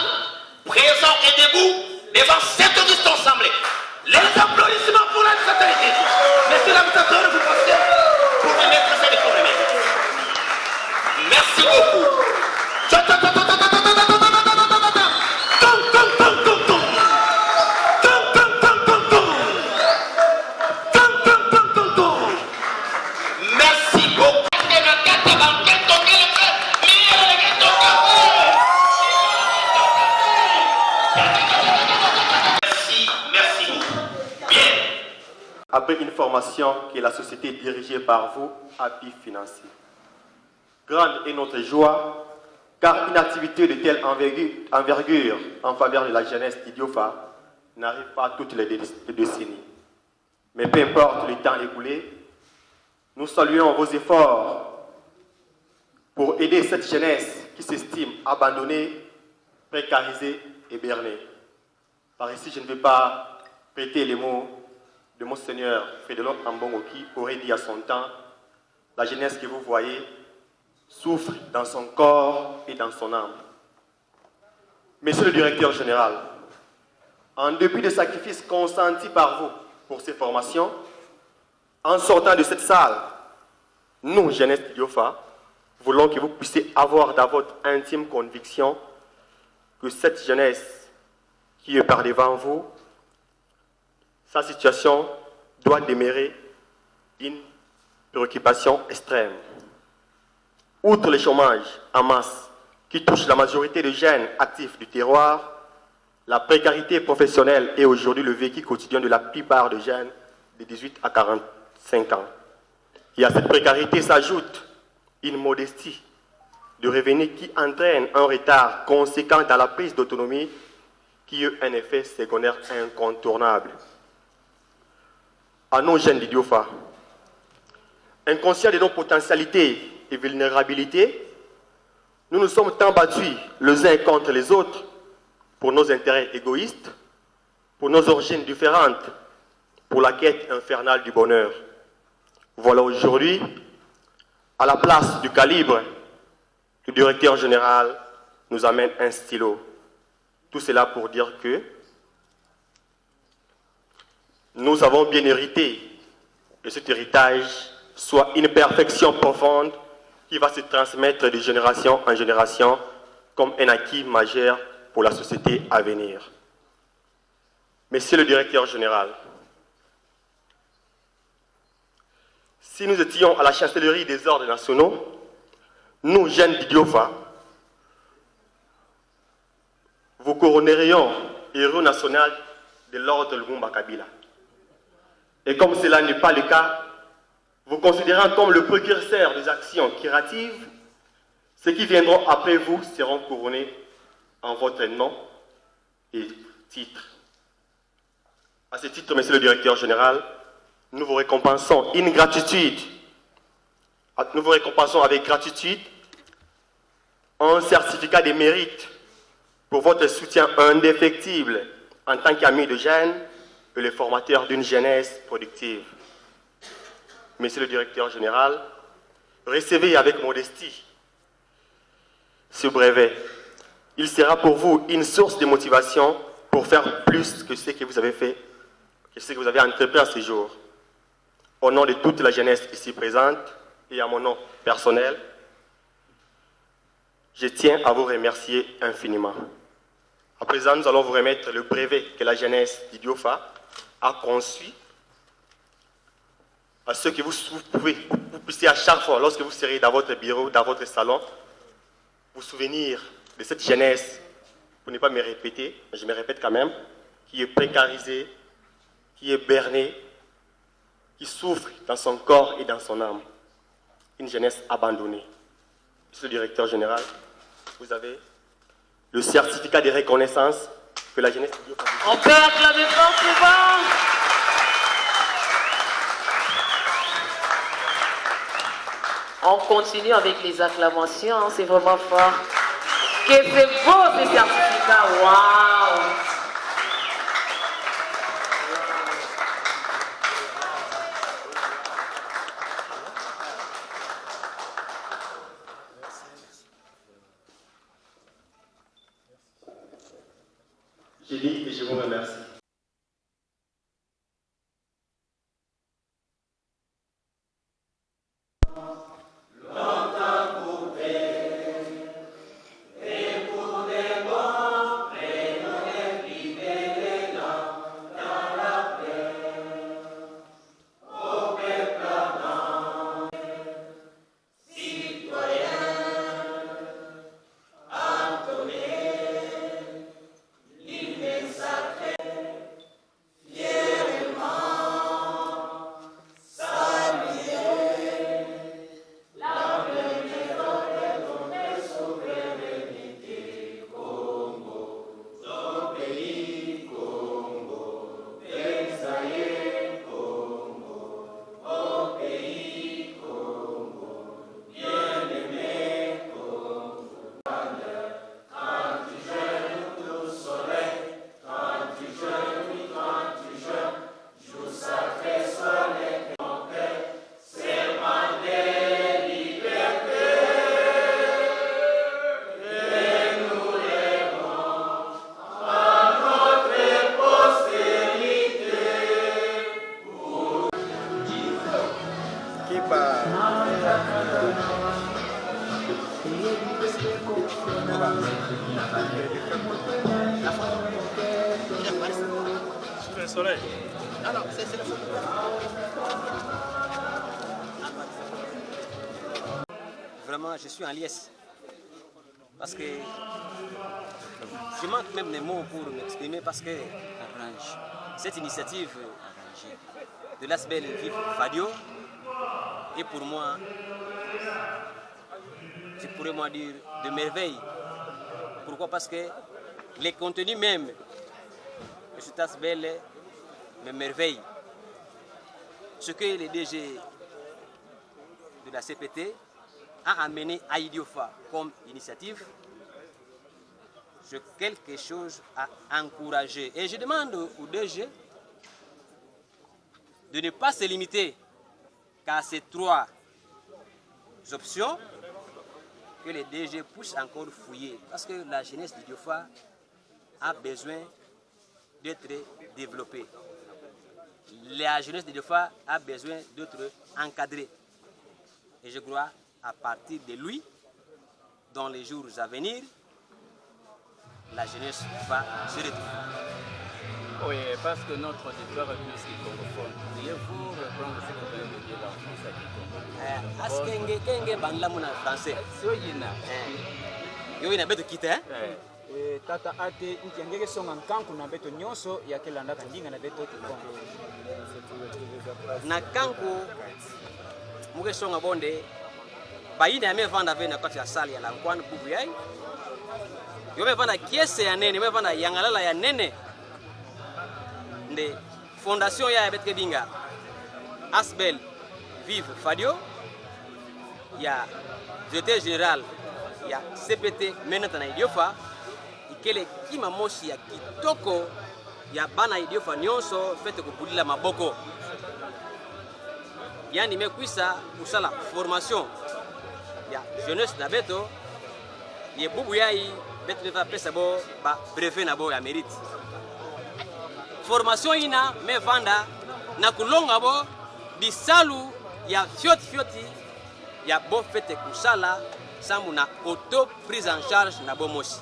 présent et debout devant cette auguste assemblée. Les applaudissements pour l'administrateur. Monsieur l'administrateur, vous passez pour remettre ce diplôme de mérite. Merci beaucoup. Merci beaucoup. Merci beaucoup. Bien. Après une formation que la société dirigée par vous a pu financer. Grande est notre joie, car une activité de telle envergure en faveur de la jeunesse d'Idiofa n'arrive pas toutes les décennies. Mais peu importe le temps écoulé, nous saluons vos efforts pour aider cette jeunesse qui s'estime abandonnée, précarisée et bernée. Par ici, je ne vais pas prêter les mots de Monseigneur Frédéric Ambongo qui aurait dit à son temps, la jeunesse que vous voyez souffre dans son corps et dans son âme. Monsieur le directeur général, en dépit des sacrifices consentis par vous pour ces formations, en sortant de cette salle, nous, jeunesse d'Idiofa, voulons que vous puissiez avoir dans votre intime conviction que cette jeunesse qui est par devant vous, sa situation doit demeurer une préoccupation extrême. Outre le chômage en masse qui touche la majorité des jeunes actifs du terroir, la précarité professionnelle est aujourd'hui le vécu quotidien de la plupart des jeunes de 18 à 45 ans. Et à cette précarité s'ajoute une modestie de revenus qui entraîne un retard conséquent dans la prise d'autonomie qui est un effet secondaire incontournable. À nos jeunes d'Idiofa, inconscients de nos potentialités et vulnérabilités, nous nous sommes tant battus les uns contre les autres pour nos intérêts égoïstes, pour nos origines différentes, pour la quête infernale du bonheur. Voilà aujourd'hui, à la place du calibre, le directeur général nous amène un stylo. Tout cela pour dire que nous avons bien hérité de cet héritage soit une perfection profonde qui va se transmettre de génération en génération comme un acquis majeur pour la société à venir. Monsieur le directeur général, si nous étions à la chancellerie des ordres nationaux, nous, jeunes d'Idiofa, vous couronnerions héros national de l'ordre Lumumba Kabila. Et comme cela n'est pas le cas, vous considérant comme le précurseur des actions curatives, ceux qui viendront après vous seront couronnés en votre nom et titre. À ce titre, monsieur le directeur général, nous vous récompensons avec gratitude un certificat de mérite pour votre soutien indéfectible en tant qu'ami de jeunes et le formateur d'une jeunesse productive. Monsieur le directeur général, recevez avec modestie ce brevet. Il sera pour vous une source de motivation pour faire plus que ce que vous avez fait, que ce que vous avez entrepris à ce jour. Au nom de toute la jeunesse ici présente et à mon nom personnel, je tiens à vous remercier infiniment. À présent, nous allons vous remettre le brevet que la jeunesse d'Idiofa a conçu, à ce que vous puissiez à chaque fois, lorsque vous serez dans votre bureau, dans votre salon, vous souvenir de cette jeunesse, pour ne pas me répéter, mais je me répète quand même, qui est précarisée, qui est bernée, qui souffre dans son corps et dans son âme. Une jeunesse abandonnée. Monsieur le directeur général, vous avez le certificat de reconnaissance que la jeunesse... On peut acclamer fort souvent. On continue avec les acclamations, c'est vraiment fort. Que c'est beau ce certificat, waouh! Je dis et je vous remercie. Sous le soleil. Non, non, c'est le fond. Vraiment, je suis en liesse. Parce que je manque même les mots pour m'exprimer parce que cette initiative de l'Asbel Vive Fadio est pour moi, je pourrais moi dire, de merveille. Pourquoi? Parce que les contenus même de cet Asbel me merveillent. Ce que le DG de la CPT a amené à Idiofa comme initiative, c'est quelque chose à encourager. Et je demande au DG de ne pas se limiter qu'à ces 3 options, que les DG puissent encore fouiller. Parce que la jeunesse d'Idiofa a besoin d'être développée. La jeunesse d'Idiofa a besoin d'être encadrée. Et je crois à partir de lui, dans les jours à venir, la jeunesse va se retrouver. Oui, parce que notre auditoire est plus francophone. Pourriez-vous reprendre ce que vous venez de dire en français? Askenge bangla muna français. Soyina. Yo ina beto kita tata ate nti angeke songa nkanku na beto nyonso yakelanda kandinga na beto kikongo. Na kanku muke songa bonde bayina me vanda ve na kati ya sali ya lankwan bubu yai. Yo me vanda kiese ya nene, me vanda yangalala ya nene. Nde fondation ya betke binga Asbel Vive Fadio ya directeur général ya CPT menata na Idiofa ikele kima moshi ya kitoko ya bana Idiofa nyonso fete kubulila maboko yani mekwisa kusala formation ya jeunesse na beto ye bubu yai beto neva pesa bo ba brevet na bo ya mérite formation ina me vanda na kulonga bo bisalu ya fioti ya bo fete kusala sambu na auto prise en charge na bo mosi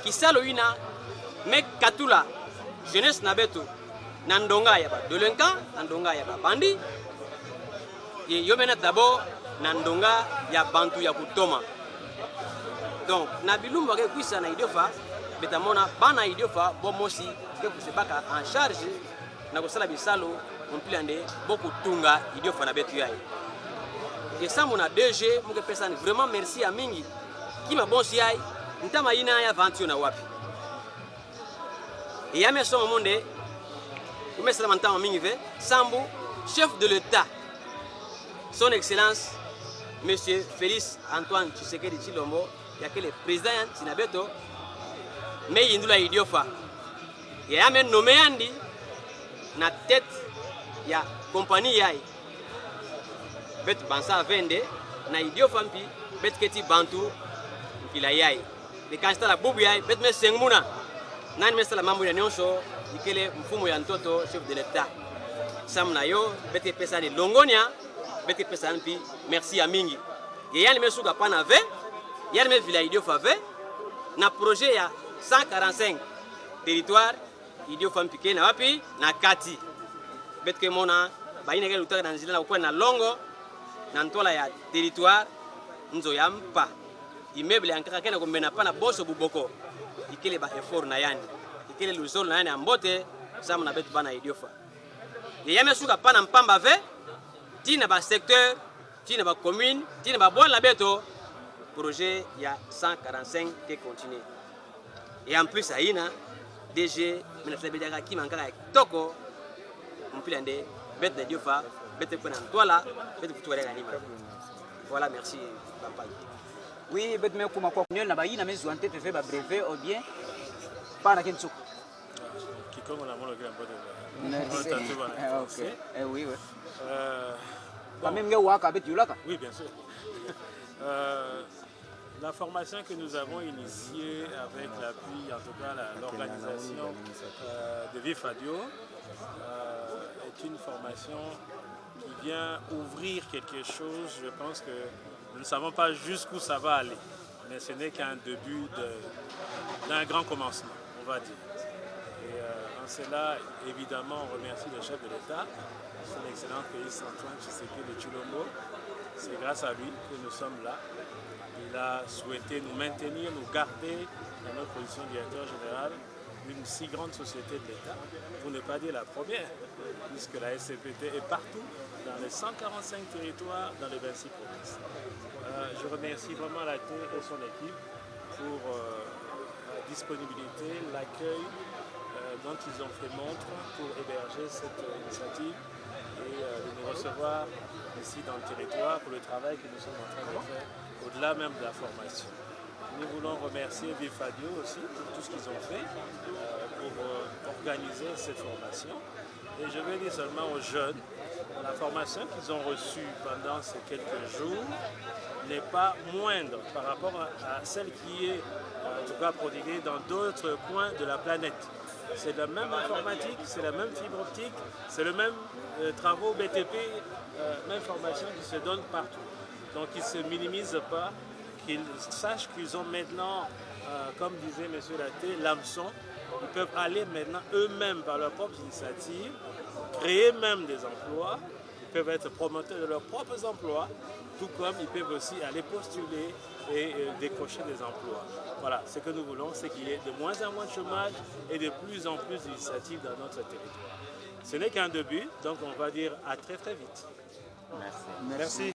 kisalo ina me katula jeunesse na beto na ndonga ya ba delinquant na ndonga ya ba bandi ye yomena tabo na ndonga ya bantu ya kutoma donc na bilumba ke kwisa na Idiofa betamona bana Idiofa bo mosi ke kusebaka en charge na kusala bisalo omplande beaucoup tunga Idiofa na betu yayi et ça mon DG muke pesa ni vraiment merci à mingi kima bonsi yayi ntama ina ya aventure na wapi et ya meso monde umesala mantama mingi ve sambu chef de l'état son excellence monsieur Félix Antoine Tshisekedi Tshilombo yakele président Sinabeto me yindula Idiofa ya men nommé andi na tête ya compagnie yai bet bansa vende na Idiofa mpi bet keti bantu mpila yai de kansta la bubu yai bet me sengmuna nani mesala mambo ya nyonso ikele mfumo ya ntoto chef de l'état samna yo bet pesa ni longonia bet pesa mpi merci ya mingi ye yani mesuka pana ve yani me vila Idiofa ve na projet ya 145 territoire Idiofa mpike na wapi na kati betke mona baina ke lutaka na nzila na kwa na longo na ntola ya territoire nzo ya mpa immeuble ankaka kena kombena pana boso buboko ikele ba effort na yani ikele luzolo na yani ambote sama na betu bana Idiofa ye yame suka pana mpamba ve tina ba secteur tina ba commune tina ba bon la beto projet ya 145 qui continue et en plus aina DG menafla bedaka ki mankaka toko mpilande bet de Idiofa bet ko na ntola bet kutuwa ga nima voilà merci papa oui bet me kuma kwa kunyo na bayina mezu ante te fait ba brevet ou bien para kenso kikongo na mono kila mbote OK oui oui quand même nge waka bet yulaka oui bien sûr la formation que nous avons initiée avec l'appui, en tout cas l'organisation de Vive Fadio, est une formation qui vient ouvrir quelque chose. Je pense que nous ne savons pas jusqu'où ça va aller, mais ce n'est qu'un début d'un grand commencement, on va dire. Et en cela, évidemment, on remercie le chef de l'État, son excellent Félix Antoine Tshisekedi Tshilombo. C'est grâce à lui que nous sommes là. Il a souhaité nous maintenir, nous garder dans notre position de directeur général d'une si grande société de l'État, pour ne pas dire la première, puisque la SCPT est partout, dans les 145 territoires, dans les 26 provinces. Je remercie vraiment la TE et son équipe pour la disponibilité, l'accueil dont ils ont fait montre pour héberger cette initiative et de nous recevoir ici dans le territoire pour le travail que nous sommes en train de faire, au-delà même de la formation. Nous voulons remercier Vive Fadio aussi pour tout ce qu'ils ont fait pour organiser cette formation. Et je vais dire seulement aux jeunes, la formation qu'ils ont reçue pendant ces quelques jours n'est pas moindre par rapport à celle qui est en tout cas prodiguée dans d'autres coins de la planète. c'est la même informatique, c'est la même fibre optique, c'est le même travaux BTP, même formation qui se donne partout. Donc ils ne se minimisent pas, qu'ils sachent qu'ils ont maintenant, comme disait M. Laté, l'hameçon. Ils peuvent aller maintenant eux-mêmes par leurs propres initiatives, créer même des emplois, ils peuvent être promoteurs de leurs propres emplois, tout comme ils peuvent aussi aller postuler et décrocher des emplois. Voilà, ce que nous voulons, c'est qu'il y ait de moins en moins de chômage et de plus en plus d'initiatives dans notre territoire. Ce n'est qu'un début, donc on va dire à très très vite. Merci. Merci.